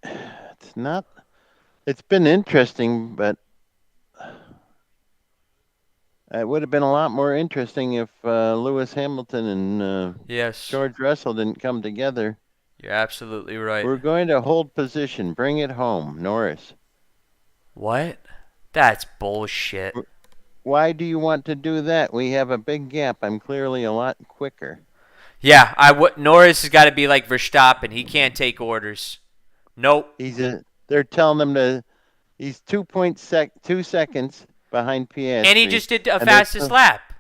It's not. It's been interesting, but it would have been a lot more interesting if Lewis Hamilton and Yes, George Russell didn't come together. you're absolutely right. We're going to hold position. Bring it home, Norris. What? That's bullshit. Why do you want to do that? We have a big gap. I'm clearly a lot quicker. Yeah, Norris has got to be like Verstappen. He can't take orders. Nope. They're telling him to. He's 2 seconds behind And he Piastri, just did a and they're fastest lap.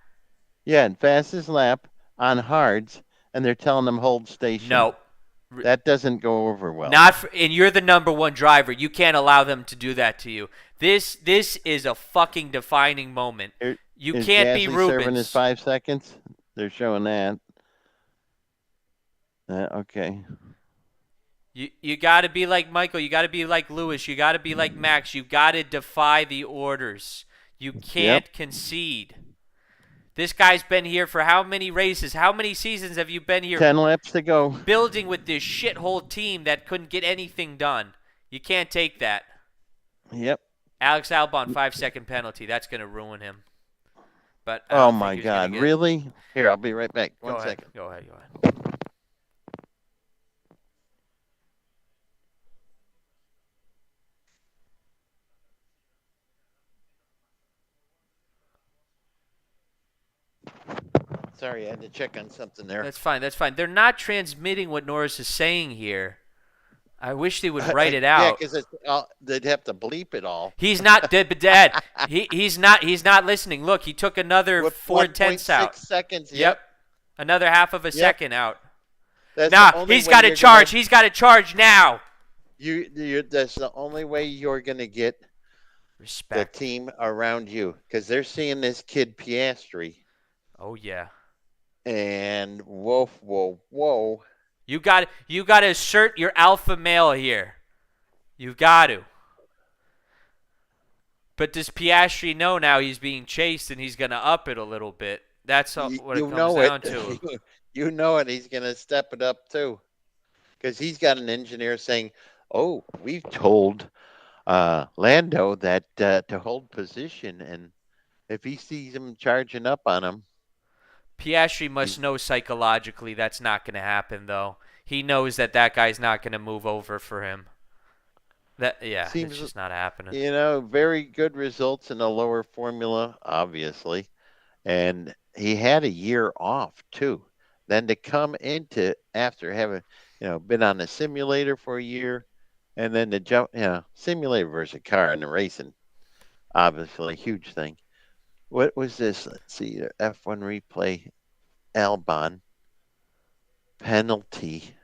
yeah, fastest lap on hards, and they're telling them hold station. Nope. That doesn't go over well. And you're the number one driver. You can't allow them to do that to you. This is a fucking defining moment. Here, You is can't be Gasly serving his Rubens. 5 seconds? They're showing that. Okay. You got to be like Michael. You got to be like Lewis. You got to be like Max. You got to defy the orders. You Yep. can't concede. This guy's been here for how many races? How many seasons have you been here 10 laps to go. building with this shithole team that couldn't get anything done? You can't take that. Yep. Alex Albon, 5-second penalty. That's going to ruin him. But I Oh don't think my he's going to God, get. really? Here, I'll be right back. Go One ahead. second. Go ahead. Go ahead. Sorry, I had to check on something there. That's fine. That's fine. They're not transmitting what Norris is saying here. I wish they would write it Yeah, out. because they'd have to bleep it all. He's not dead, but Dad. He's not. He's not listening. Look, he took another With 4/10 out. 1.6 seconds. Yep. Another half of a Yep. second out. That's the Nah, only he's way got to you're charge. gonna- He's got to charge now. That's the only way you're going to get the Respect. team around you, because they're seeing this kid Piastri, Oh yeah. and whoa, whoa, whoa. You got to assert your alpha male here. You've got to. But does Piastri know now he's being chased and he's going to up it a little bit? That's what it comes down to. You know it. He's going to step it up too, because he's got an engineer saying, "Oh, we've told Lando that to hold position, and if he sees him charging up on him, Piastri must know psychologically that's not going to happen, though. He knows that guy's not going to move over for him. It's just not happening. Very good results in a lower formula, obviously, and he had a year off too. Then to come into after having, been on the simulator for a year, and then to jump, simulator versus a car in the racing, obviously a huge thing. What was this? Let's see, F1 replay, Albon penalty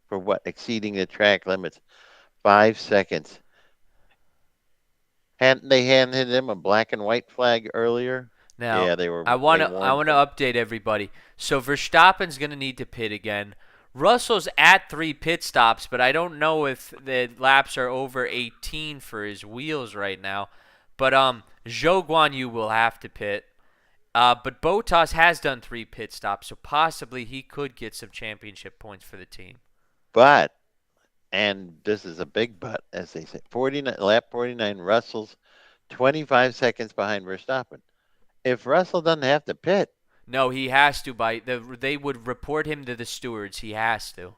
for what? Exceeding the track limits, 5 seconds. Hadn't they handed him a black and white flag earlier? Now, Yeah, they were. I want They to I warned want to him. update everybody. So Verstappen's going to need to pit again. Russell's at 3 pit stops, but I don't know if the laps are over 18 for his wheels right now. But Zhou Guanyu will have to pit. But Bottas has done 3 pit stops, so possibly he could get some championship points for the team. But, and this is a big but, as they say, lap 49, Russell's 25 seconds behind Verstappen. If Russell doesn't have to pit, No, he has to. They would report him to the stewards. He has to.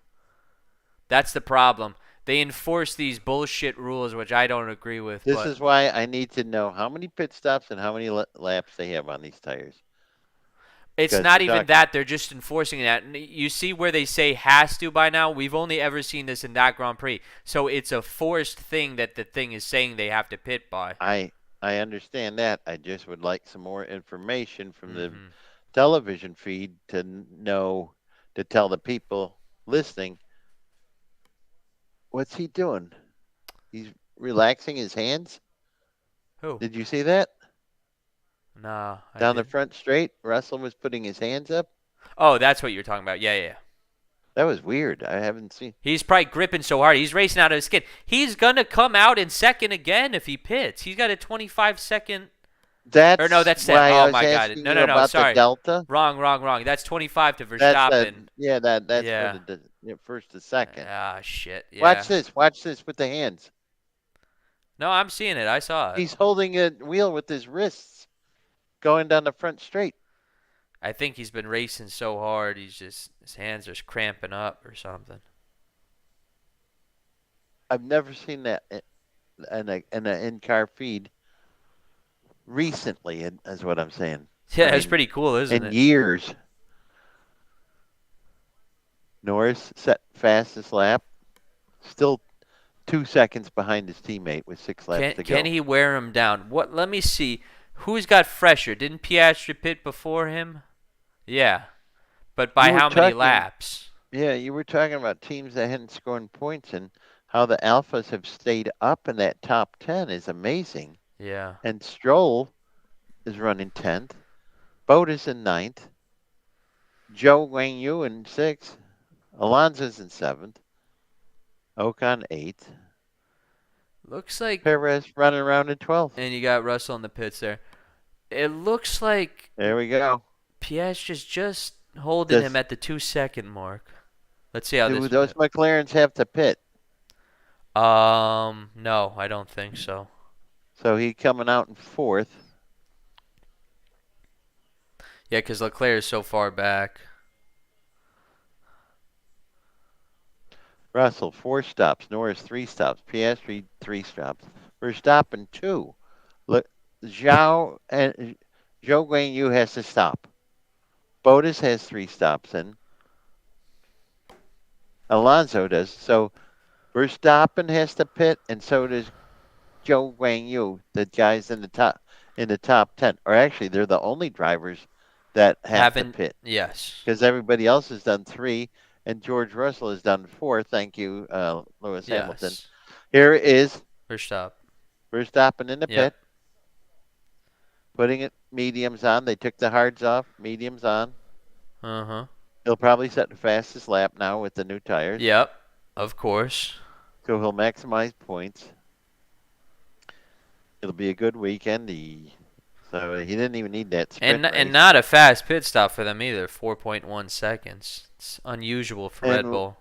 That's the problem. They enforce these bullshit rules, which I don't agree with. this is why I need to know how many pit stops and how many laps they have on these tires. It's not even that. They're just enforcing that. You see where they say has to by now? We've only ever seen this in that Grand Prix. So it's a forced thing that the thing is saying they have to pit by. I understand that. I just would like some more information from the television feed to know, to tell the people listening, what's he doing? He's relaxing his hands. Who? Did you see that? No. Down the front straight, Russell was putting his hands up. Oh, that's what you're talking about. Yeah. That was weird. I haven't seen. He's probably gripping so hard. He's racing out of his skin. He's going to come out in second again if he pits. He's got a 25-second. That's Or no, that's why I Oh, was my God. asking No, you about sorry. the delta. Wrong. That's 25 to That's Verstappen. that's Yeah. for the first to second. Ah, shit. Yeah. Watch this with the hands. No, I'm seeing it. I saw it. He's holding a wheel with his wrists going down the front straight. I think he's been racing so hard, his hands are cramping up or something. I've never seen that in an in-car feed recently, is what I'm saying. Yeah, that's pretty cool, isn't in it? years. Norris set fastest lap, still 2 seconds behind his teammate with 6 laps to go. Can he wear him down? Let me see. Who's got fresher? Didn't Piastri pit before him? Yeah. But by how many laps? Yeah, you were talking about teams that hadn't scored points, and how the Alphas have stayed up in that top 10 is amazing. Yeah. And Stroll is running 10th. Bottas in 9th. Zhou Guanyu in 6th. Alonso's in 7th. Ocon 8th. Looks like Perez running around in 12th. And you got Russell in the pits there. It looks like There we go. Piastri's just holding him Does at the 2 second mark. Let's see how do this. those McLarens have to pit? No, I don't think so. So he coming out in fourth. Yeah, because Leclerc is so far back. Russell 4 stops. Norris 3 stops. Piastri 3 stops. Verstappen 2. Look, Zhao and Zhou Guanyu has to stop. Bottas has 3 stops and Alonso does. So Verstappen has to pit, and so does Zhou Guanyu, the guys in the top 10. Or actually, they're the only drivers that have to Haven't. pit Yes. because everybody else has done 3, and George Russell has done 4. Thank you, Lewis Hamilton. Yes. Here is Verstappen. Verstappen in the Yep. pit, putting it mediums on. They took the hards off, mediums on. Uh huh. He'll probably set the fastest lap now with the new tires. Yep. Of course. So he'll maximize points. It'll be a good weekend. So he didn't even need that sprint And race. not a fast pit stop for them either. 4.1 seconds. It's unusual for Red And Bull.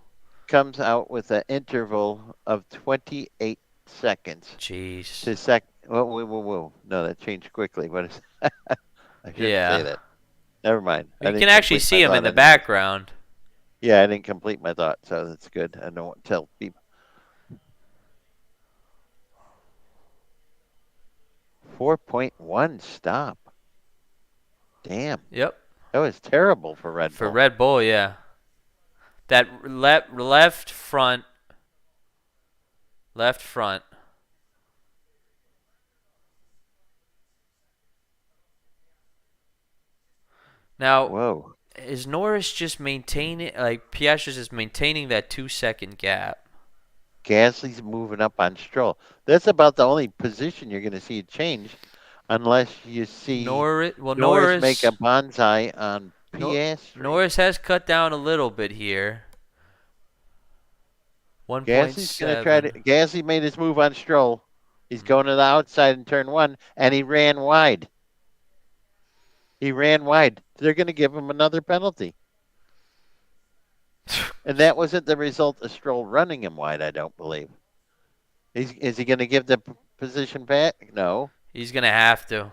comes out with an interval of 28 seconds Jeez. to sec. Whoa, whoa, whoa, whoa. No, that changed quickly. I shouldn't say Yeah. that. Never mind. I You can didn't actually complete my see him in thought the anyway. background. Yeah, I didn't complete my thought, so that's good. I don't tell people. 4.1 stop. Damn. Yep. That was terrible for Red For Bull. Red Bull, yeah. That left front. Left front. Now, Whoa. is Norris just maintaining, like, Piastri's just maintaining that 2 second gap? Gasly's moving up on Stroll. That's about the only position you're going to see a change unless you see Norris make a bonsai on Piastri. Norris has cut down a little bit here. Gasly's going to try to. 1.7. Gasly made his move on Stroll. He's Mhm. going to the outside in turn 1, and he ran wide. He ran wide. They're going to give him another penalty. And that wasn't the result of Stroll running him wide, I don't believe. Is he going to give the position back? No. He's going to have to.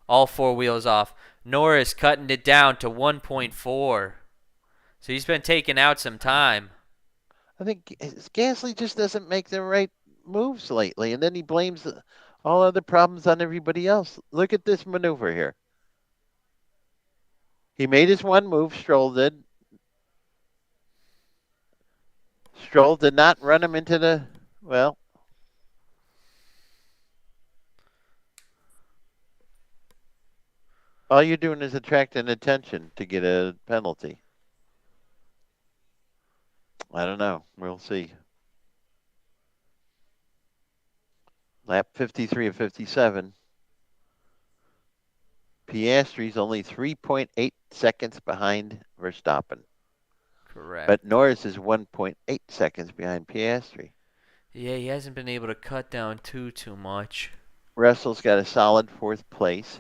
All four wheels off. Norris cutting it down to 1.4. So he's been taking out some time. I think Gasly just doesn't make the right moves lately, and then he blames all other problems on everybody else. Look at this maneuver here. He made his one move, Stroll did. Stroll did not run him into the, well, all you're doing is attracting attention to get a penalty. I don't know. We'll see. Lap 53 of 57. Piastri's only 3.8 seconds behind Verstappen. Correct. But Norris is 1.8 seconds behind Piastri. Yeah, he hasn't been able to cut down too much. Russell's got a solid 4th place,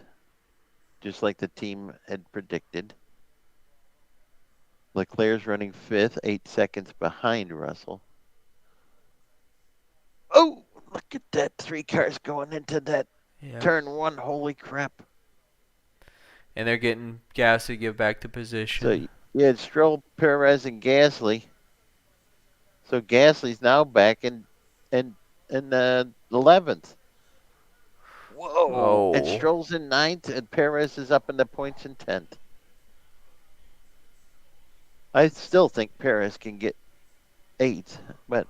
just like the team had predicted. Leclerc's running 5th, 8 seconds behind Russell. Oh, look at that. 3 cars going into that turn 1. Holy crap. And they're getting gas to get back to So position. you had Stroll, Perez, and Gasly. So Gasly's now back in 11th. Whoa. And Oh. Stroll's in 9th, and Perez is up in the points in 10th. I still think Perez can get 8th, but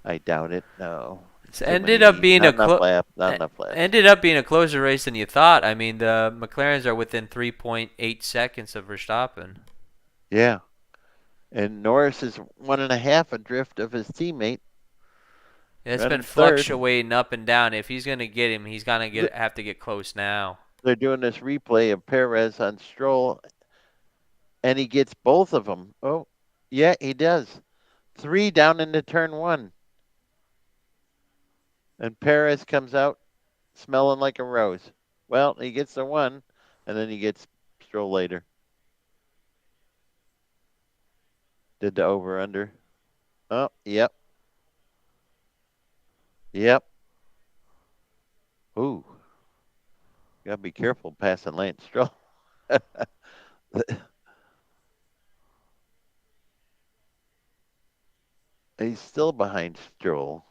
I doubt it. No. It ended up being not enough laps. ended up being a closer race than you thought. I mean, the McLarens are within 3.8 seconds of Verstappen. Yeah. And Norris is 1.5 adrift of his teammate. It's running been third. fluctuating up and down. If he's gonna get him, he's gonna have to get close now. They're doing this replay of Perez on Stroll, and he gets both of them. Oh, yeah, he does. 3 down into turn 1. And Perez comes out smelling like a rose. Well, he gets the one, and then he gets Stroll later. Did the over under? Oh, yep, yep. Ooh, gotta be careful passing Lance Stroll. He's still behind Stroll.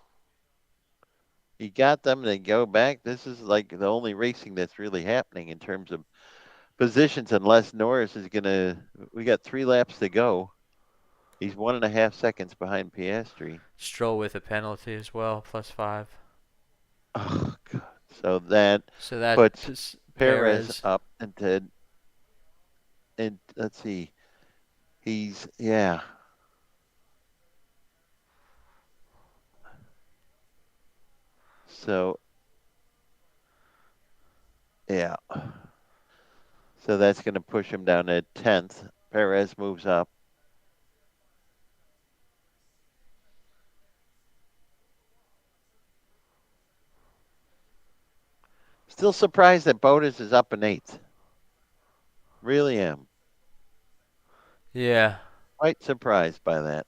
He got them. They go back. This is like the only racing that's really happening in terms of positions, unless Norris is gonna. We got 3 laps to go. He's 1.5 seconds behind Piastri. Stroll with a penalty as well, +5. Oh God! So that So that puts puts Perez Perez. up into. And let's see. He's yeah. So yeah. So that's going to push him down to 10th. Perez moves up. Still surprised that Bottas is up in 8th. Really am. Yeah. Quite surprised by that.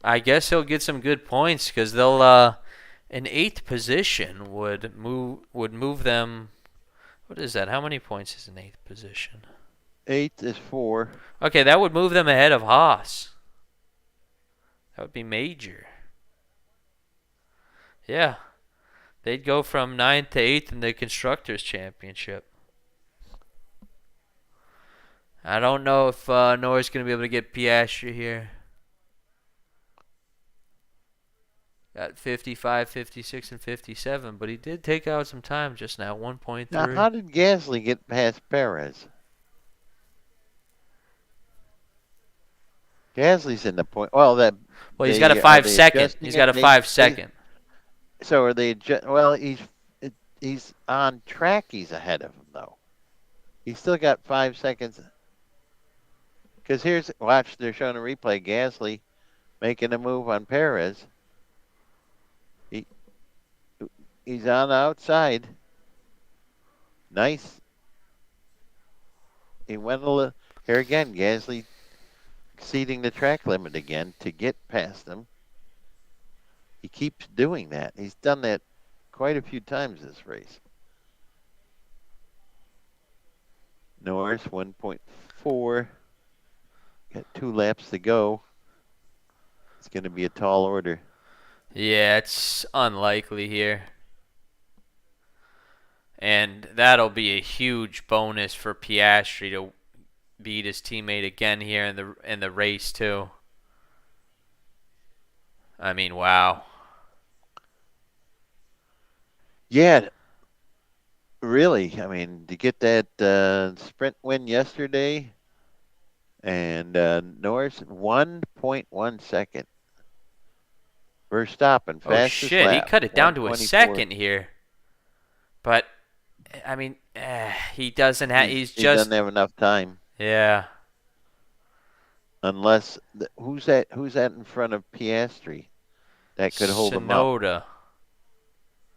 I guess he'll get some good points because they'll an eighth position would move them. What is that? How many points is an eighth position? 8th is 4. Okay, that would move them ahead of Haas. That would be major. Yeah, they'd go from ninth to eighth in the constructors' championship. I don't know if Norris going to be able to get Piastri here. Got 55, 56, and 57, but he did take out some time just now. Now, 1.3. how did Gasly get past Perez? Gasly's in the point. Well, that Well, he's got a they are five they second. adjusting He's it? got a 5 second. So are they adjust? Well, he's on track. He's ahead of him though. He's still got 5 seconds. Because here's watch. They're showing a replay. Gasly making a move on Perez. He he's on the outside. Nice. He went a little. Here again, Gasly exceeding the track limit again to get past him. He keeps doing that. He's done that quite a few times this race. Norris 1.4. Got 2 laps to go. It's going to be a tall order. Yeah, it's unlikely here. And that'll be a huge bonus for Piastri to beat his teammate again here in the race too. I mean, wow. Yeah, really. I mean, to get that sprint win yesterday, and Norris 1.1 second. Verstappen Oh fastest shit, he lap cut it down to a 124. second here. But I mean, he doesn't have. He's He doesn't just have enough time yeah. unless who's that in front of Piastri that could hold him up. Sonoda.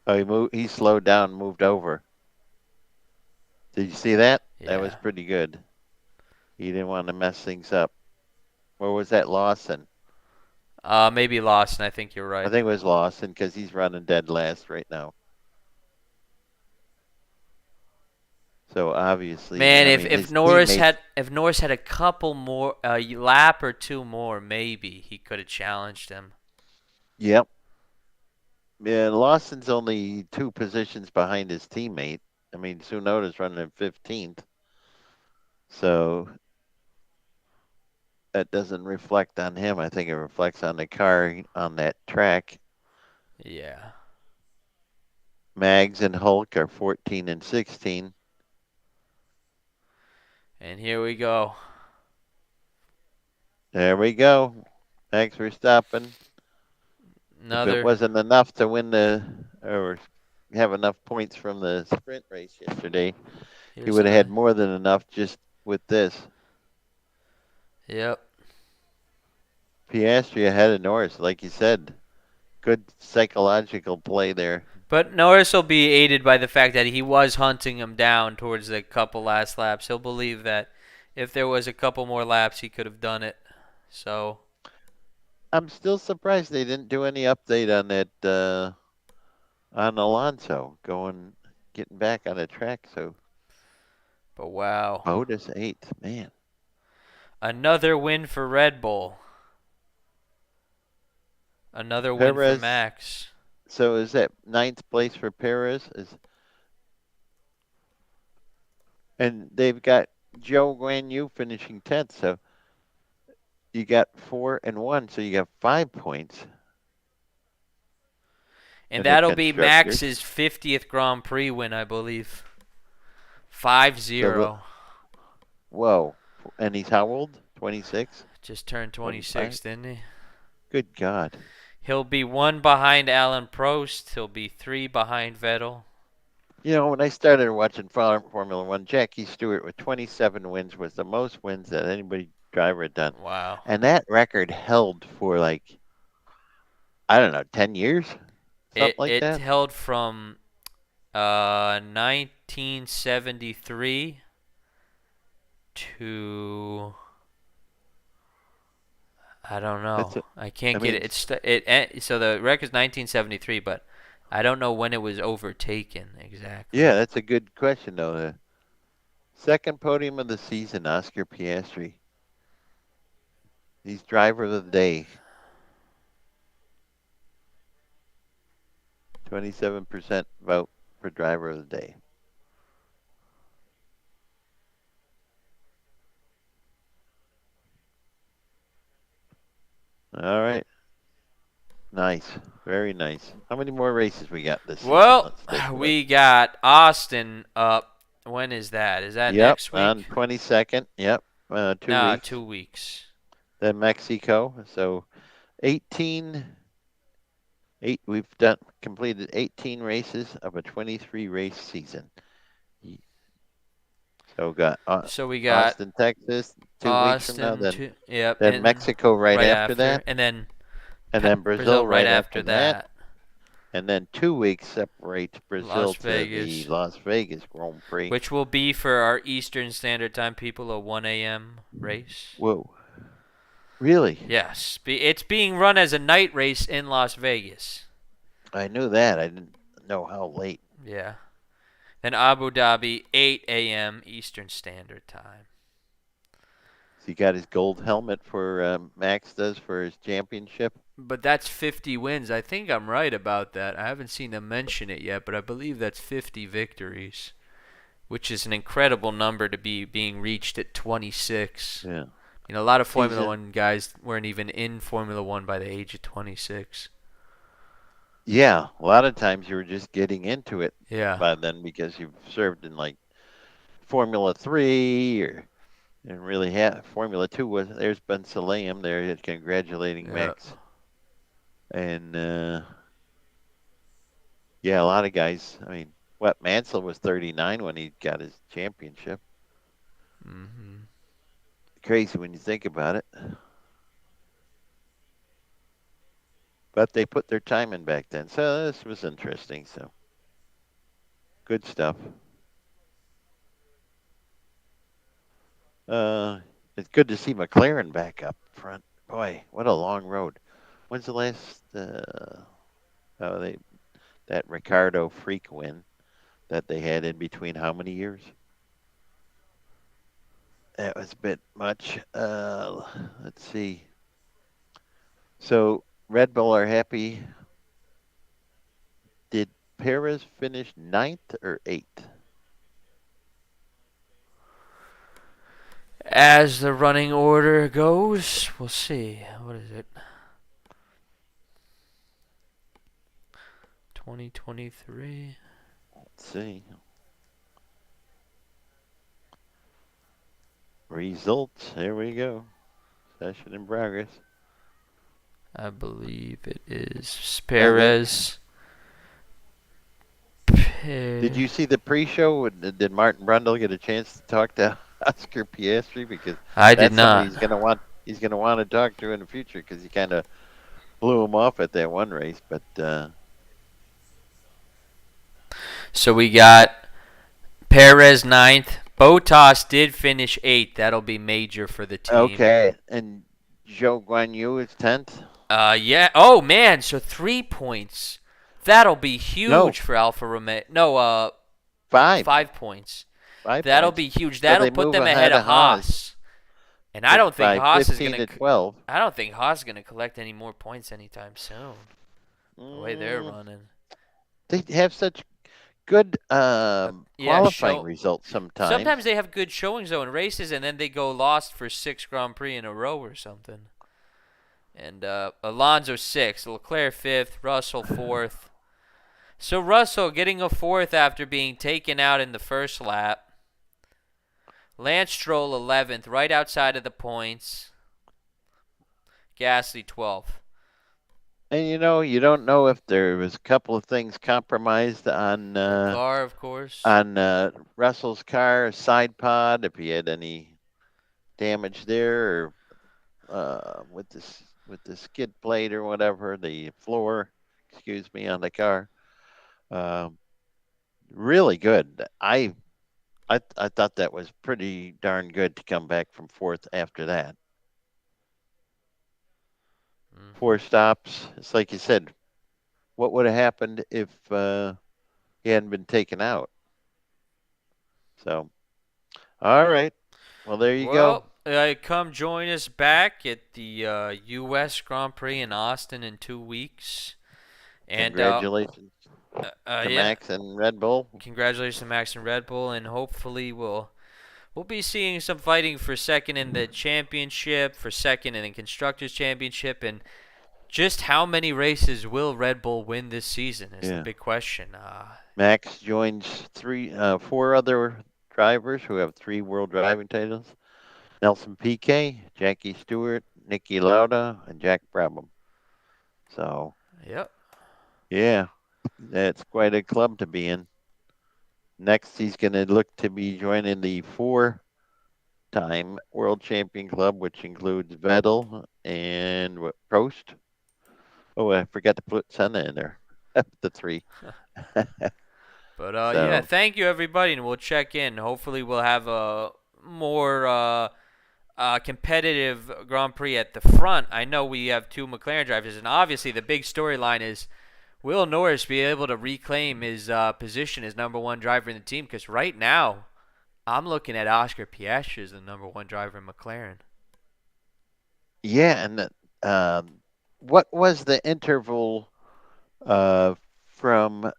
Oh, he slowed down, moved over. Did you see that? That was Yeah. pretty good. He didn't want to mess things up. Or was that Lawson? Maybe Lawson. I think you're I right. think it was Lawson because he's running dead last right now. So obviously, Man, I if mean, if his Norris teammates. had if Norris had a couple more lap or two more, maybe he could have challenged him. Yep. Yeah, Lawson's only 2 positions behind his teammate. I mean, Tsunoda's running in 15th. So that doesn't reflect on him. I think it reflects on the car on that track. Yeah. Mags and Hulk are 14 and 16. And here we go. There we go. Max Verstappen. If it Another. wasn't enough to win or have enough points from the sprint race yesterday, he Here's would have had another. more than enough just with this. Yep. Piastri ahead of Norris, like you said. Good psychological play there. But Norris will be aided by the fact that he was hunting him down towards the couple last laps. He'll believe that if there was a couple more laps, he could have done it. So, I'm still surprised they didn't do any update on that on Alonso getting back on the track. So but wow. Bottas eighth, man. Another win for Red Bull. Another win for Perez. Max. So is that ninth place for Perez? And they've got Joe Guan Yu finishing 10th. So you got 4-1. So you got 5 points And in the that'll be constructors. Max's 50th Grand Prix win, I believe. 5 So 0. whoa. And he's how old? 26? Just turned 25? 26, didn't he? Good God. He'll be 1 behind Alan Prost. He'll be 3 behind Vettel. You know, when I started watching Formula One, Jackie Stewart with 27 wins was the most wins that anybody driver had done. Wow. And that record held for like, I don't know, 10 years? Something like It that? held from 1973 to I don't That's know. a, I I can't get mean, it. So the record's 1973, but I don't know when it was overtaken yeah, exactly. that's a good question, though. The second podium of the season, Oscar Piastri. He's driver of the day. 27% vote for driver of the day. All right. Nice. Very nice. How many more races we got this season? Well, Let's take a look. we got Austin up. When is that? Is that Yep, next on week? 22nd. Yep, 2 weeks. 2 weeks. Then Mexico. So 18, we've done completed 18 races of a 23 race season. So got So we got Austin, Texas, 2 weeks from now. Austin, Then yep, then and Mexico right right after after, that, and then and then Brazil Brazil right right after after that, that. and then 2 weeks separates Las Brazil to the Vegas, Las Vegas Grand Prix. which will be for our Eastern Standard Time people a 1 a.m. race. Whoa, really? Yes, it's being run as a night race in Las Vegas. I knew that. I didn't know how late. Yeah. Then Abu Dhabi 8 a.m. Eastern Standard Time. He got his gold helmet for Max does for his championship. But that's 50 wins. I think I'm right about that. I haven't seen them mention it yet, but I believe that's 50 victories, which is an incredible number to be being reached at 26. Yeah. A lot of He's Formula in. One guys weren't even in Formula One by the age of 26. Yeah, a lot of times you were just getting into it Yeah. by then because you've served in like Formula 3 or and really Formula 2 was there's Ben Sulayem there congratulating Yeah. Max. And yeah, a lot of guys, I mean, what Mansell was 39 when he got his championship. Mhm. Crazy when you think about it. But they put their time in back then. So this was interesting. So good stuff. It's good to see McLaren back up front. Boy, what a long road. When's the last oh they that Ricardo freak win that they had in between how many years? That was a bit much. Let's see. So Red Bull are happy. Did Perez finish ninth or eighth? As the running order goes, we'll see. What is it? 2023. Let's see. Results. Here we go. Session in progress. I believe it is And then, Perez. did you see the pre-show? Did Martin Brundle get a chance to talk to Oscar Piastri? Because I did that's somebody not. he's going to want. he's going to want to talk to in the future because he kind of blew him off at that one race. But So we got Perez ninth. Botas did finish eighth. That'll be major for the team. okay, and Zhou Guan Yu is 10th. Yeah. Oh man. So 3 points. That'll be No, huge for Alfa Romeo. No. five, 5 points. 5 That'll points. be huge. So That'll they put move them ahead ahead of of Haas Haas. And I don't think by Haas is 15 gonna. to 12. I don't think Haas is gonna collect any more points anytime soon. The way they're Mm, running. they have such good Yeah. qualifying results sometimes. Sometimes they have good showings though in races, and then they go lost for 6 Grand Prix in a row or something. And Alonso sixth, Leclerc fifth, Russell fourth. So Russell getting a fourth after being taken out in the first lap. Lance Stroll 11th, right outside of the points. Gasly 12th. And you don't know if there was a couple of things compromised The car, of course. on Russell's car, side pod, if he had any damage there, or with the skid plate or whatever, the floor, excuse me, on the car. Um, really good. I thought that was pretty darn good to come back from fourth after that. Hmm. 4 stops. It's like you said. What would have happened if he hadn't been taken out? So, all right. Well, there you go. Well, come join us back at the U.S. Grand Prix in Austin in 2 weeks. And Congratulations to yeah, Max and Red Bull. congratulations to Max and Red Bull, and hopefully we'll be seeing some fighting for second in the championship, for second in the constructors championship, and just how many races will Red Bull win this season is the Yeah. big question. Max joins 4 other drivers who have 3 world driving titles: Nelson Piquet, Jackie Stewart, Nicky Lauda, and Jack Brabham. So, Yep. yeah, that's quite a club to be in. Next, he's going to look to be joining the 4-time world champion club, which includes Vettel and Prost. Oh, I forgot to put Senna in there. The 3. But yeah, So, thank you everybody, and we'll check in. Hopefully, we'll have a more competitive Grand Prix at the front. I know we have 2 McLaren drivers, and obviously the big storyline is will Norris be able to reclaim his position as number 1 driver in the team? Because right now, I'm looking at Oscar Piastri as the number 1 driver in McLaren. yeah, and what was the interval from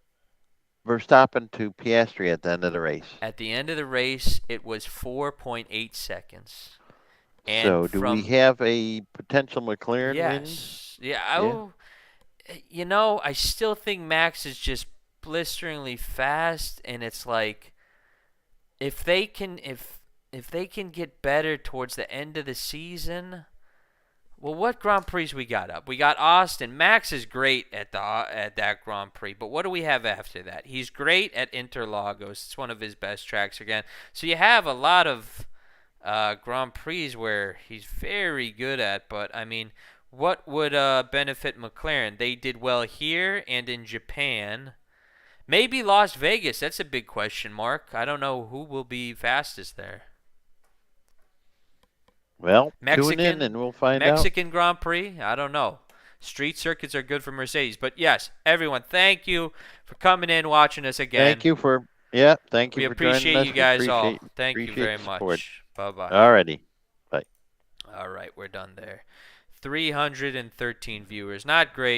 Verstappen to Piastri at the end of the race? At the end of the race, it was 4.8 seconds. And So, do we from have a potential McLaren win? yes, yeah, Yeah. I still think Max is just blisteringly fast, and it's like if they can get better towards the end of the season. Well, what Grand Prix we got up? We got Austin. Max is great at that Grand Prix, but what do we have after that? He's great at Interlagos. It's one of his best tracks again. So you have a lot of Grand Prix where he's very good at, but I mean, what would benefit McLaren? They did well here and in Japan. Maybe Las Vegas. That's a big question mark. I don't know who will be fastest there. Well, tune in Mexican and we'll find out. Mexican Grand Prix. I don't know. Street circuits are good for Mercedes, but yes, everyone, thank you for coming in, watching us again. Thank you We for joining appreciate us. you We guys all. Thank you appreciate very the support. much. Bye bye. Alrighty. Bye. All right, we're done there. 313 viewers. Not great.